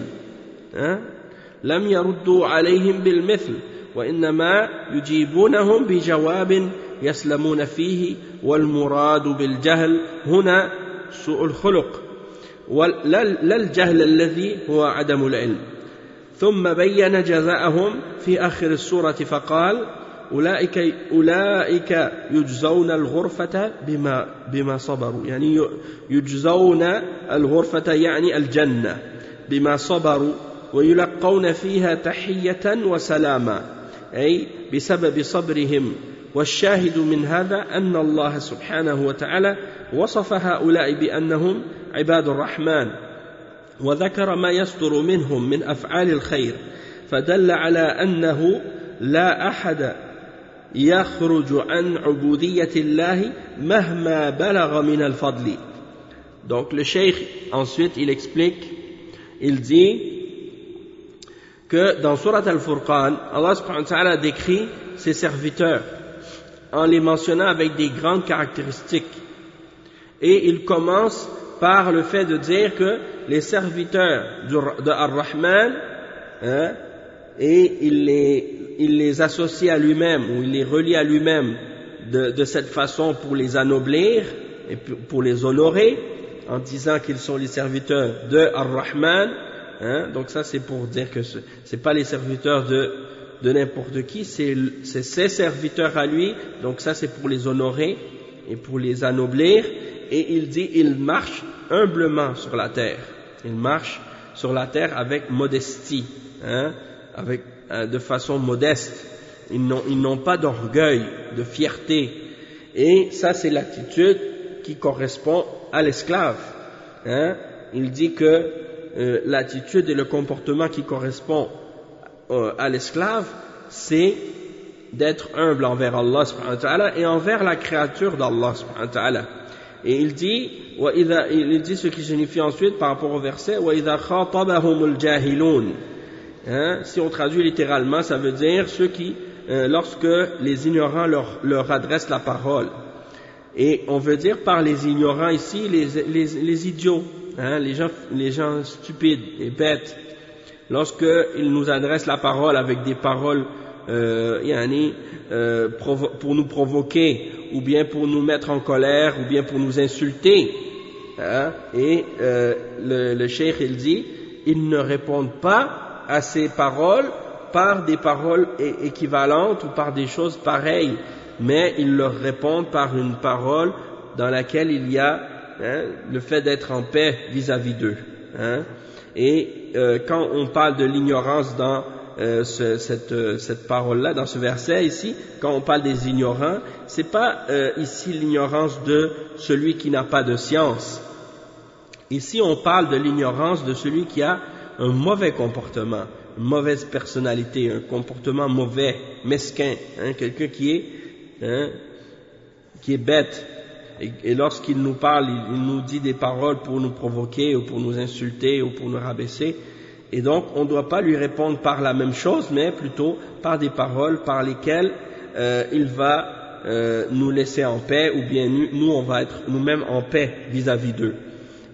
لم يردوا عليهم بالمثل وإنما يجيبونهم بجواب يسلمون فيه والمراد بالجهل هنا سوء الخلق لا الجهل الذي هو عدم العلم. ثم بين جزاءهم في آخر السورة فقال أولئك يجزون الغرفة بما صبروا يعني يجزون الغرفة يعني الجنة بما صبروا ويلقون فيها تحية وسلاما أي بسبب صبرهم. والشاهد من هذا أن الله سبحانه وتعالى وصف هؤلاء بأنهم عباد الرحمن وذكر ما يصدر منهم من أفعال الخير فدل على أنه لا أحد يخرج عن عبودية الله مهما بلغ من الفضل. Donc le cheikh ensuite il explique, il dit que dans Surat Al-Furqan, Allah subhanahu wa ta'ala décrit ses serviteurs en les mentionnant avec des grandes caractéristiques. Et il commence par le fait de dire que les serviteurs de Ar-Rahman, et il les associe à lui-même, ou il les relie à lui-même de cette façon pour les anoblir et pour les honorer, en disant qu'ils sont les serviteurs de Ar-Rahman. Donc ça c'est pour dire que c'est pas les serviteurs de n'importe qui, c'est ses serviteurs à lui, donc ça c'est pour les honorer et pour les anoblir. Et il dit, ils marchent humblement sur la terre, ils marchent sur la terre avec modestie, de façon modeste, ils n'ont pas d'orgueil, de fierté, et ça c'est l'attitude qui correspond à l'esclave. Il dit que l'attitude et le comportement qui correspond à l'esclave, c'est d'être humble envers Allah subhanahu wa ta'ala et envers la créature d'Allah subhanahu wa ta'ala. Et il dit ce qui signifie ensuite par rapport au verset وَإِذَا خَاطَبَهُمُ الْجَاهِلُونَ. Si on traduit littéralement, ça veut dire ceux qui, lorsque les ignorants leur adressent la parole. Et on veut dire par les ignorants ici les idiots, les gens stupides et bêtes. Lorsqu'ils nous adressent la parole avec des paroles pour nous provoquer, ou bien pour nous mettre en colère, ou bien pour nous insulter, et le cheikh il dit, ils ne répondent pas à ces paroles par des paroles équivalentes ou par des choses pareilles, mais ils leur répondent par une parole dans laquelle il y a le fait d'être en paix vis-à-vis d'eux. Et quand on parle de l'ignorance dans cette parole-là, dans ce verset ici, quand on parle des ignorants, c'est pas ici l'ignorance de celui qui n'a pas de science. Ici, on parle de l'ignorance de celui qui a un mauvais comportement, une mauvaise personnalité, un comportement mauvais, mesquin, quelqu'un qui est bête. et lorsqu'il nous parle, il nous dit des paroles pour nous provoquer ou pour nous insulter ou pour nous rabaisser, et donc on ne doit pas lui répondre par la même chose, mais plutôt par des paroles par lesquelles il va nous laisser en paix, ou bien nous on va être nous-mêmes en paix vis-à-vis d'eux.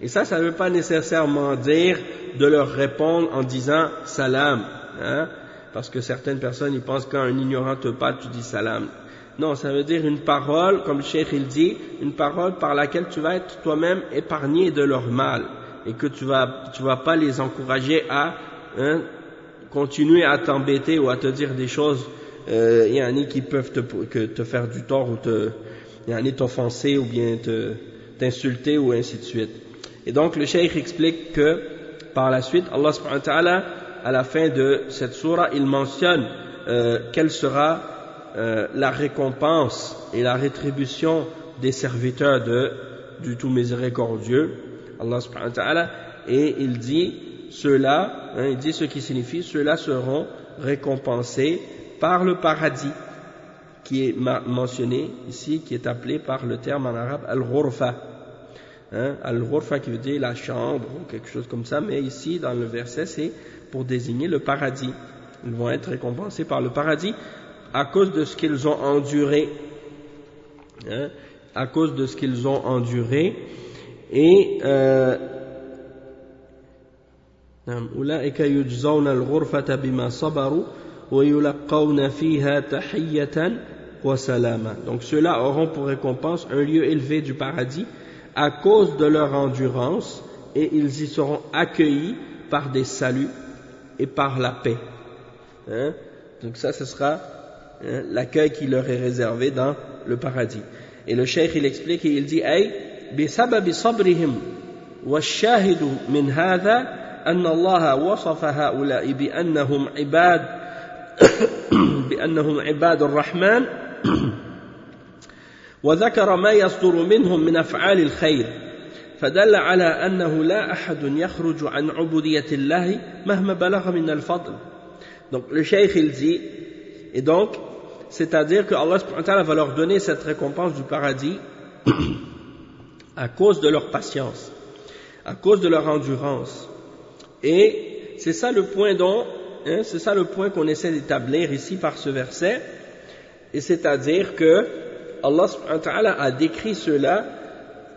Et ça ne veut pas nécessairement dire de leur répondre en disant salam, hein, parce que certaines personnes ils pensent quand un ignorant te parle tu dis salam. Non, ça veut dire une parole, comme le cheikh il dit, une parole par laquelle tu vas être toi-même épargné de leur mal, et que tu vas pas les encourager à continuer à t'embêter ou à te dire des choses qui peuvent te faire du tort ou t'offenser ou bien t'insulter ou ainsi de suite. Et donc le cheikh explique que par la suite Allah subhanahu wa ta'ala à la fin de cette sourate il mentionne quelle sera la récompense et la rétribution des serviteurs du tout miséricordieux Allah subhanahu wa ta'ala, et il dit ceux-là, il dit ce qui signifie ceux-là seront récompensés par le paradis qui est mentionné ici, qui est appelé par le terme en arabe al-ghurfa, al-ghurfa qui veut dire la chambre ou quelque chose comme ça, mais ici dans le verset c'est pour désigner le paradis. Ils vont être récompensés par le paradis à cause de ce qu'ils ont enduré, à cause de ce qu'ils ont enduré, et أولئك يجزون الغرفة بما صبروا ويلقون فيها تحية وسلاما. Donc ceux-là auront pour récompense un lieu élevé du paradis à cause de leur endurance, et ils y seront accueillis par des saluts et par la paix. Donc ça, ce sera l'accueil qui leur est réservé dans le paradis. Et le cheikh il explique et il dit أي بسبب صبرهم والشاهد من هذا أن الله وصف هؤلاء بأنهم عباد الرحمن وذكر ما يصدر منهم من أفعال الخير فدل على أنه لا أحد يخرج عن عبودية الله مهما بلغ من الفضل. Donc le cheikh il dit, et donc c'est-à-dire que Allah subhanahu wa ta'ala va leur donner cette récompense du paradis à cause de leur patience, à cause de leur endurance. Et c'est ça le point c'est ça le point qu'on essaie d'établir ici par ce verset, et c'est-à-dire que Allah subhanahu wa ta'ala a décrit ceux-là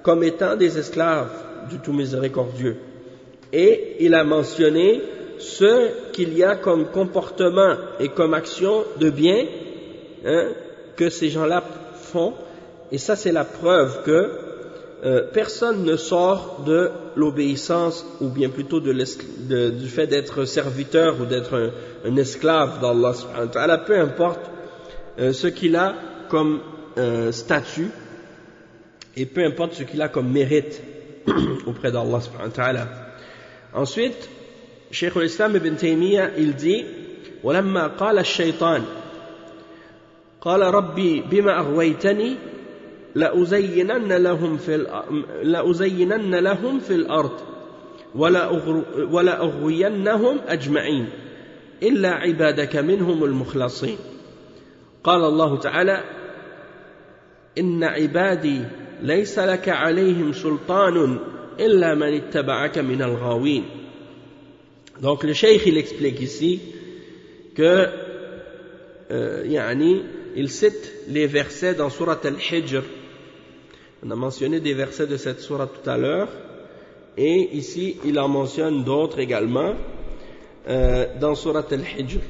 comme étant des esclaves du tout miséricordieux, et il a mentionné ce qu'il y a comme comportement et comme action de bien que ces gens-là font, et ça c'est la preuve que personne ne sort de l'obéissance, ou bien plutôt du fait d'être serviteur ou d'être un esclave d'Allah subhanahu wa ta'ala, peu importe ce qu'il a comme statut, et peu importe ce qu'il a comme mérite auprès d'Allah subhanahu wa ta'ala. Ensuite, Cheikh al-Islam ibn Taymiyyah il dit ولما قال الشيطان قال ربي بما أغويتني لأزينن لهم في الأرض ولا أغوينهم أجمعين إلا عبادك منهم المخلصين. قال الله تعالى إن عبادي ليس لك عليهم سلطان إلا من اتبعك من الغاوين. Donc le cheikh il explique ici que il cite les versets dans Sourate Al-Hijr. On a mentionné des versets de cette sourate tout à l'heure, et ici il en mentionne d'autres également dans Sourate Al-Hijr,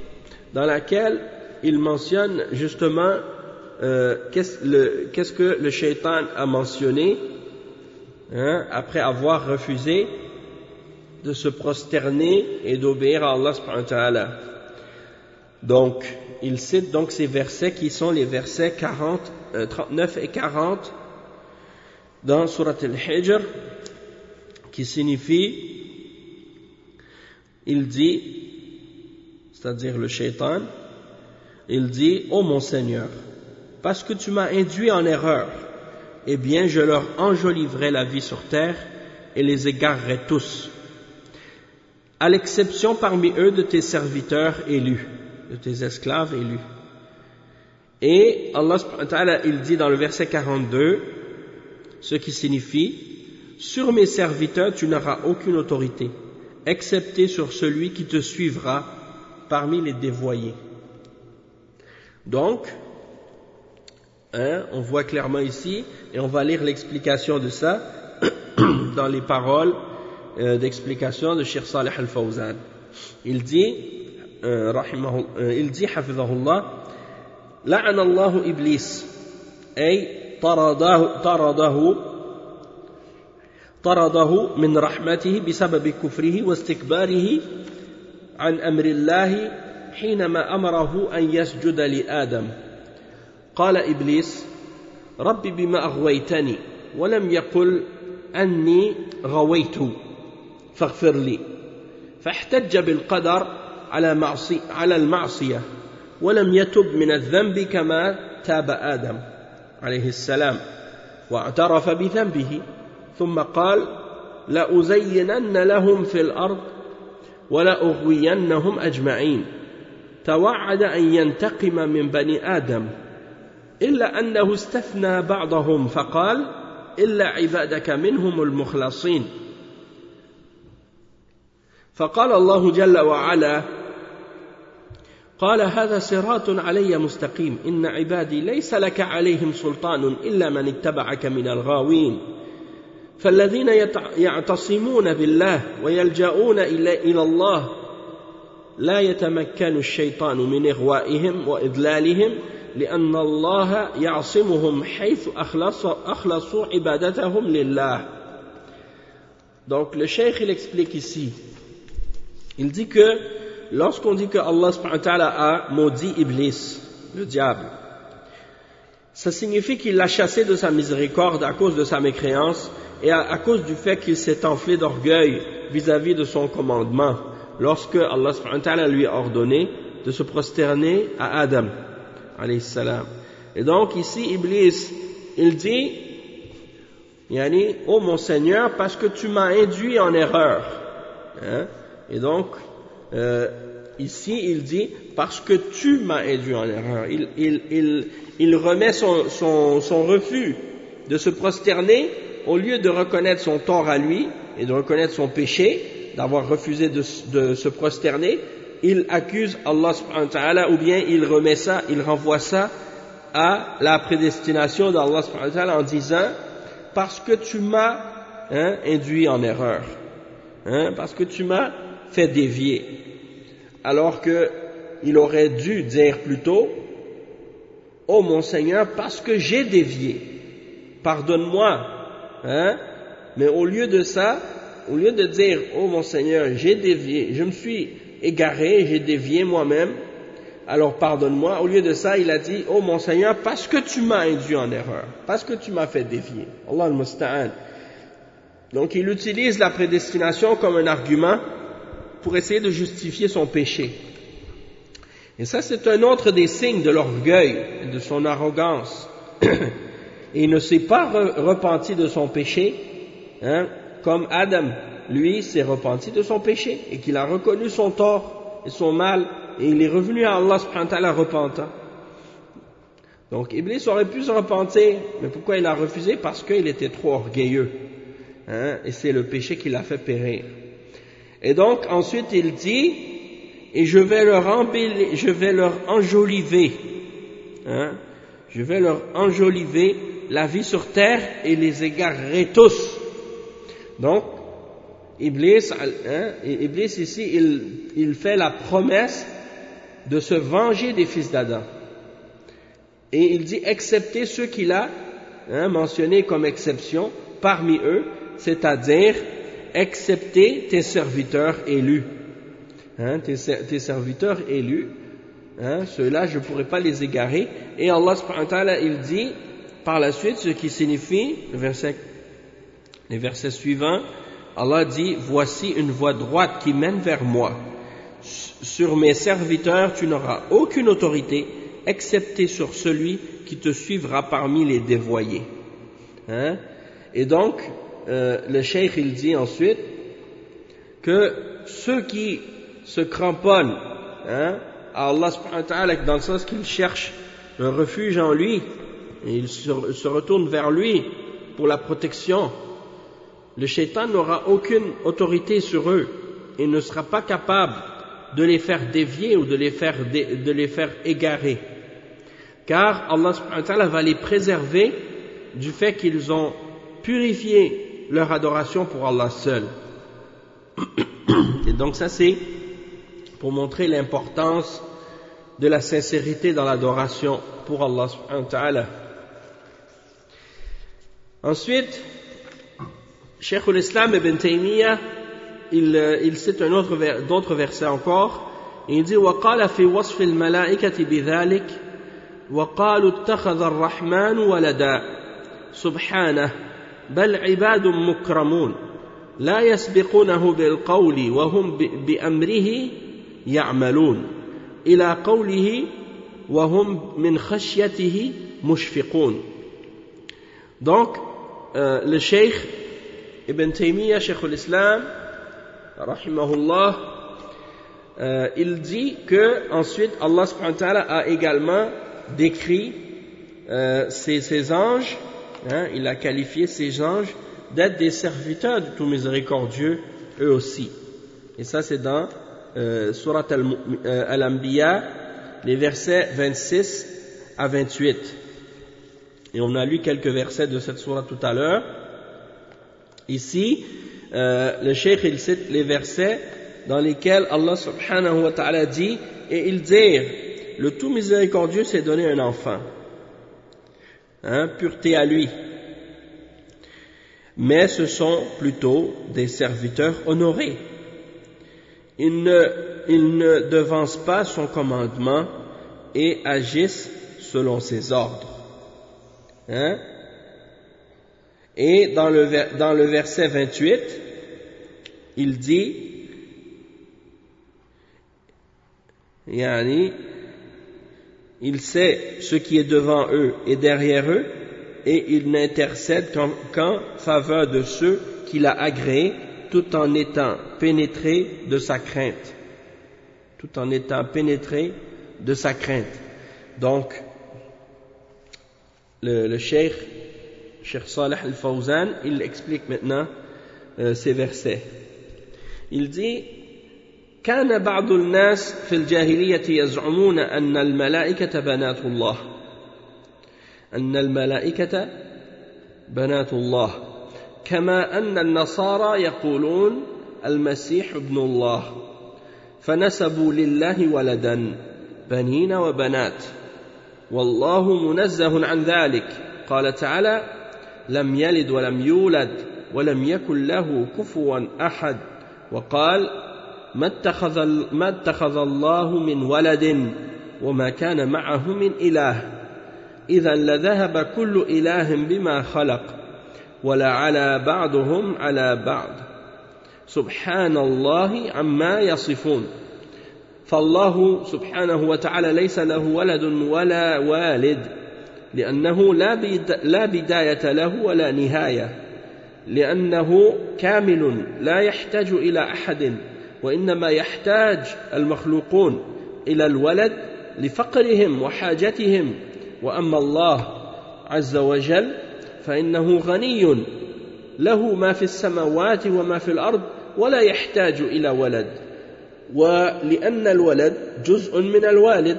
dans laquelle il mentionne justement qu'est-ce que le shaitan a mentionné après avoir refusé de se prosterner et d'obéir à Allah subhanahu wa ta'ala. Donc il cite donc ces versets qui sont les versets 39 et 40 dans Surat Al-Hijr, qui signifie, il dit, c'est-à-dire le shaitan, il dit: ô mon Seigneur, parce que tu m'as induit en erreur, eh bien je leur enjoliverai la vie sur terre et les égarerai tous, à l'exception parmi eux de tes serviteurs élus, de tes esclaves élus. Et Allah subhanahu wa ta'ala il dit dans le verset 42: ce qui signifie « Sur mes serviteurs, tu n'auras aucune autorité, excepté sur celui qui te suivra parmi les dévoyés. » Donc, on voit clairement ici, et on va lire l'explication de ça dans les paroles d'explication de Cheikh Salih al-Fawzan. Il dit, hafidhahullah, لعن الله إبليس أي طرده من رحمته بسبب كفره واستكباره عن أمر الله حينما أمره أن يسجد لآدم. قال إبليس: رب بما أغويتني، ولم يقل أني غويت فاغفر لي، فاحتج بالقدر على المعصية، ولم يتب من الذنب كما تاب آدم عليه السلام واعترف بذنبه، ثم قال: لأزينن لهم في الأرض ولأغوينهم أجمعين. توعد أن ينتقم من بني آدم، إلا أنه استثنى بعضهم فقال: إلا عبادك منهم المخلصين. فقال الله جل وعلا: قال هذا صراط علي مستقيم، إن عبادي ليس لك عليهم سلطان إلا من اتبعك من الغاوين. فالذين يعتصمون بالله ويلجؤون إلى الله لا يتمكن الشيطان من إغوائهم وإضلالهم، لأن الله يعصمهم حيث أخلصوا عبادتهم لله. Donc le cheikh il explique ici, il dit que lorsqu'on dit que Allah subhanahu wa ta'ala a maudit Iblis, le diable, ça signifie qu'il l'a chassé de sa miséricorde à cause de sa mécréance et à cause du fait qu'il s'est enflé d'orgueil vis-à-vis de son commandement lorsque Allah subhanahu wa ta'ala lui a ordonné de se prosterner à Adam alayhi salam. Et donc ici Iblis il dit yani, oh mon Seigneur, parce que tu m'as induit en erreur, et donc ici il dit parce que tu m'as induit en erreur. Il remet son refus de se prosterner, au lieu de reconnaître son tort à lui et de reconnaître son péché d'avoir refusé de se prosterner, il accuse Allah subhanahu wa ta'ala, ou bien il renvoie ça à la prédestination d'Allah subhanahu wa ta'ala en disant parce que tu m'as induit en erreur, parce que tu m'as fait dévier, alors que il aurait dû dire plutôt oh mon Seigneur, parce que j'ai dévié, pardonne-moi, mais au lieu de ça, au lieu de dire oh mon Seigneur, j'ai dévié, je me suis égaré, j'ai dévié moi-même, alors pardonne-moi, au lieu de ça il a dit oh mon Seigneur, parce que tu m'as induit en erreur, parce que tu m'as fait dévier. Allah al-Musta'an. Donc il utilise la prédestination comme un argument pour essayer de justifier son péché. Et ça c'est un autre des signes de l'orgueil et de son arrogance. Et il ne s'est pas repenti de son péché, comme Adam, lui, s'est repenti de son péché et qu'il a reconnu son tort et son mal, et il est revenu à Allah subhanahu wa ta'ala repentant. Donc Iblis aurait pu se repentir, mais pourquoi il a refusé? Parce qu'il était trop orgueilleux, et c'est le péché qui l'a fait périr. Et donc ensuite il dit, et je vais leur enjoliver, je vais leur enjoliver la vie sur terre et les égarerai tous. Donc Iblis ici il fait la promesse de se venger des fils d'Adam, et il dit excepté ceux qu'il a mentionnés comme exception parmi eux, c'est-à-dire excepté tes serviteurs élus, tes serviteurs élus, ceux-là je ne pourrai pas les égarer. Et Allah subhanahu wa ta'ala il dit par la suite ce qui signifie les versets suivants. Allah dit voici une voie droite qui mène vers moi, sur mes serviteurs tu n'auras aucune autorité excepté sur celui qui te suivra parmi les dévoyés. Et donc le cheikh il dit ensuite que ceux qui se cramponnent à Allah subhanahu wa ta'ala, dans le sens qu'ils cherchent un refuge en lui et ils se retournent vers lui pour la protection, le shaitan n'aura aucune autorité sur eux et ne sera pas capable de les faire dévier ou de les faire égarer. Car Allah subhanahu wa ta'ala va les préserver du fait qu'ils ont purifié leur adoration pour Allah seul. Et donc ça c'est pour montrer l'importance de la sincérité dans l'adoration pour Allah subhanahu wa ta'ala. Ensuite, Cheikh al-Islam ibn Taymiyyah, il cite d'autres versets encore, et il dit وَقَالَ فِي وَصْفِ الْمَلَائِكَةِ بِذَلِكَ وَقَالُوا اتَّخَذَ الرَّحْمَنُ وَلَدًا سُبْحَانَهُ بَلْ عِبَادٌ مُكْرَمُونَ لا يسبقونه بالقول وهم بأمره يعملون إلى قوله وهم من خشيته مشفقون. Donc le Cheikh Ibn Taymiyyah, Cheikh al-Islam rahimahullah, il dit que ensuite Allah subhanahu wa ta'ala a également décrit ces anges, il a qualifié ces anges d'être des serviteurs du tout miséricordieux eux aussi. Et ça c'est dans Surat Al-Anbiya, les versets 26 à 28. Et on a lu quelques versets de cette sourate tout à l'heure. Ici, le cheikh il cite les versets dans lesquels Allah subhanahu wa ta'ala dit, et ils dirent, le tout miséricordieux s'est donné un enfant, pureté à lui. Mais ce sont plutôt des serviteurs honorés. Ils ne devancent pas son commandement et agissent selon ses ordres. Et dans le verset 28, il dit, il sait ce qui est devant eux et derrière eux, et il n'intercède qu'en faveur de ceux qu'il a agréés, tout en étant pénétré de sa crainte. Tout en étant pénétré de sa crainte. Donc, le Cheikh Salih al-Fawzan, il explique maintenant ces versets. Il dit, كان بعض الناس في الجاهلية يزعمون أن الملائكة بنات الله كما أن النصارى يقولون المسيح ابن الله فنسبوا لله ولدا بنين وبنات والله منزه عن ذلك قال تعالى لم يلد ولم يولد ولم يكن له كفوا أحد وقال ما اتخذ الله من ولد وما كان معه من إله إذا لذهب كل إله بما خلق ولا على بعضهم على بعض سبحان الله عما يصفون فالله سبحانه وتعالى ليس له ولد ولا والد لأنه لا بداية له ولا نهاية لأنه كامل لا يحتاج إلى أحد وإنما يحتاج المخلوقون إلى الولد لفقرهم وحاجتهم وأما الله عز وجل فإنه غني له ما في السماوات وما في الأرض ولا يحتاج إلى ولد ولأن الولد جزء من الوالد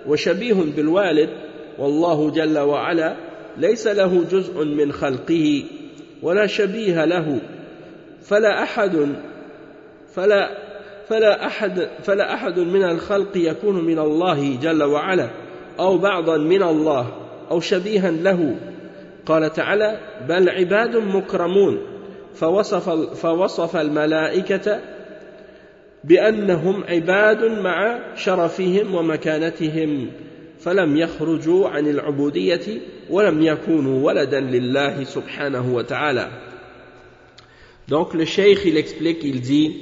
وشبيه بالوالد والله جل وعلا ليس له جزء من خلقه ولا شبيه له فلا أحد من الخلق يكون من الله جل وعلا أو بعضا من الله أو شبيها له قال تعالى بل عباد مكرمون فوصف الملائكة بأنهم عباد مع شرفهم ومكانتهم فلم يخرجوا عن العبودية ولم يكونوا ولدا لله سبحانه وتعالى. Donc le cheikh il explique, il dit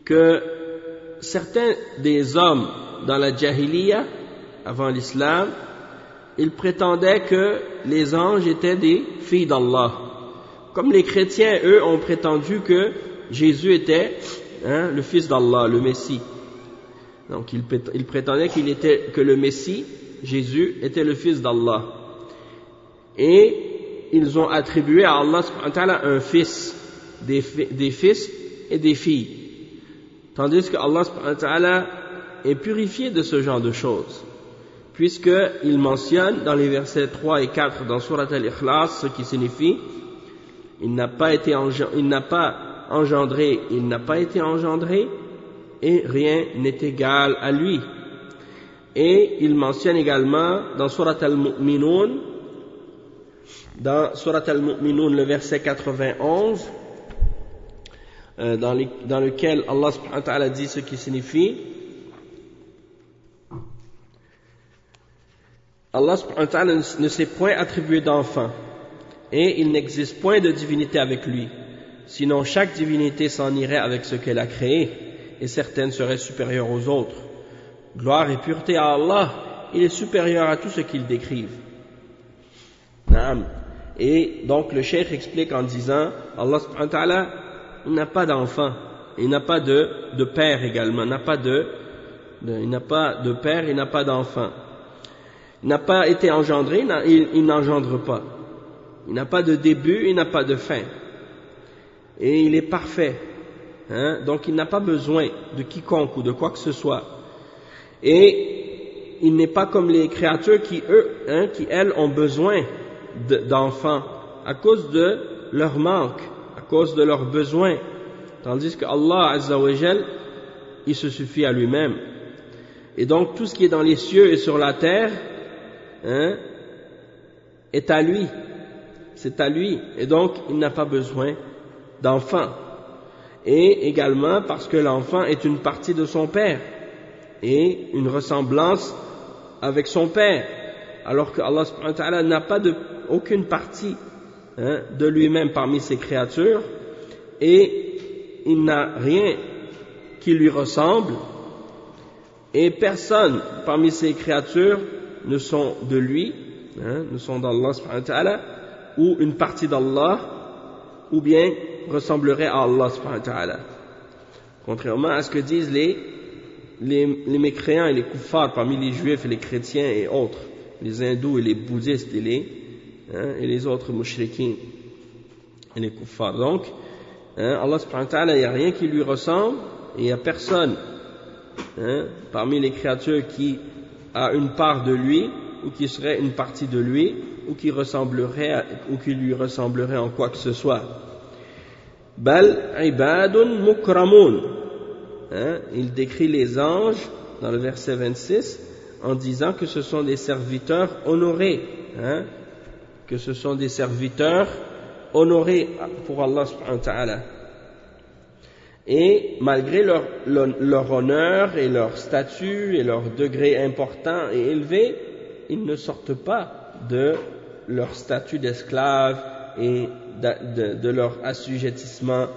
que certains des hommes dans la Jahiliya, avant l'islam, ils prétendaient que les anges étaient des filles d'Allah. Comme les chrétiens, eux, ont prétendu que Jésus était le fils d'Allah, le Messie. Donc ils prétendaient que le Messie, Jésus, était le fils d'Allah. Et ils ont attribué à Allah subhanahu wa ta'ala un fils, des fils et des filles. Tandis que Allah subhanahu wa ta'ala est purifié de ce genre de choses. Puisqu'il mentionne dans les versets 3 et 4 dans Surat Al-Ikhlas, ce qui signifie il n'a pas été engendré et rien n'est égal à lui. Et il mentionne également dans Surat Al-Mu'minun, le verset 91, dans lequel Allah subhanahu wa ta'ala dit ce qui signifie Allah subhanahu wa ta'ala ne s'est point attribué d'enfant et il n'existe point de divinité avec lui, sinon chaque divinité s'en irait avec ce qu'elle a créé et certaines seraient supérieures aux autres. Gloire et pureté à Allah, il est supérieur à tout ce qu'ils décrivent. Naam. Et donc le cheikh explique en disant Allah subhanahu wa ta'ala, il n'a pas d'enfant, il n'a pas de père également, il n'a pas de père, il n'a pas d'enfant. Il n'a pas été engendré, il n'engendre pas. Il n'a pas de début, il n'a pas de fin. Et il est parfait. Donc il n'a pas besoin de quiconque ou de quoi que ce soit. Et il n'est pas comme les créatures qui elles ont besoin d'enfants à cause de leur manque, à cause de leurs besoins. Tandis que Allah Azza wa Jal, il se suffit à lui-même. Et donc tout ce qui est dans les cieux et sur la terre est à lui. C'est à lui. Et donc il n'a pas besoin d'enfant. Et également parce que l'enfant est une partie de son père et une ressemblance avec son père, alors que Allah subhanahu wa ta'ala n'a pas aucune partie de lui-même parmi ses créatures et il n'a rien qui lui ressemble et personne parmi ses créatures ne sont de lui, ne sont d'Allah subhanahu wa ta'ala ou une partie d'Allah ou bien ressemblerait à Allah subhanahu wa ta'ala, contrairement à ce que disent les mécréants et les kuffars parmi les juifs et les chrétiens et autres, les hindous et les bouddhistes et les autres mushrikins et les kuffars. Donc Allah subhanahu wa ta'ala, il n'y a rien qui lui ressemble et il n'y a personne parmi les créatures qui a une part de lui ou qui serait une partie de lui ou qui lui ressemblerait en quoi que ce soit. Bal ibadun mukramun. Il décrit les anges dans le verset 26 en disant que ce sont des serviteurs honorés, que ce sont des serviteurs honorés pour Allah subhanahu wa ta'ala. Et malgré leur honneur et leur statut et leur degré important et élevé, ils ne sortent pas de leur statut d'esclave et de leur assujettissement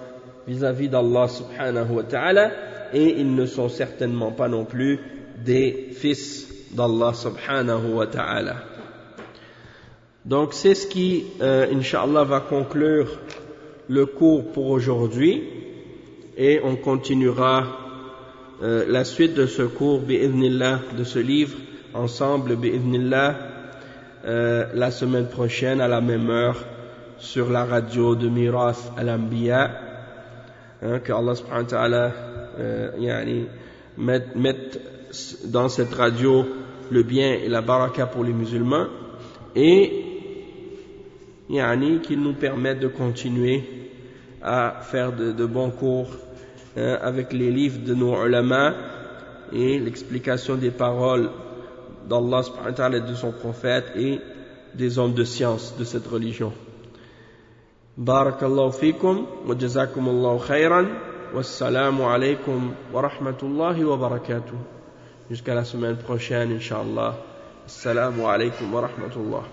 vis-à-vis d'Allah subhanahu wa ta'ala, et ils ne sont certainement pas non plus des fils d'Allah subhanahu wa ta'ala. Donc c'est ce qui, Inch'Allah, va conclure le cours pour aujourd'hui, et on continuera la suite de ce cours, bi'idhnillah, de ce livre, ensemble, bi'idhnillah, la semaine prochaine à la même heure, sur la radio de Mirath al-Anbiya, que Allah subhanahu wa ta'ala mette dans cette radio le bien et la baraka pour les musulmans, et qu'il nous permette de continuer à faire de bons cours avec les livres de nos ulama et l'explication des paroles d'Allah subhanahu wa ta'ala et de son prophète et des hommes de science de cette religion. Barakallahu fikum wa jazakumullahu khayran, wassalamu alaykum wa rahmatullahi wa barakatuh. Jusqu'à la semaine prochaine, Inch'Allah. Assalamu alaykum wa rahmatullah.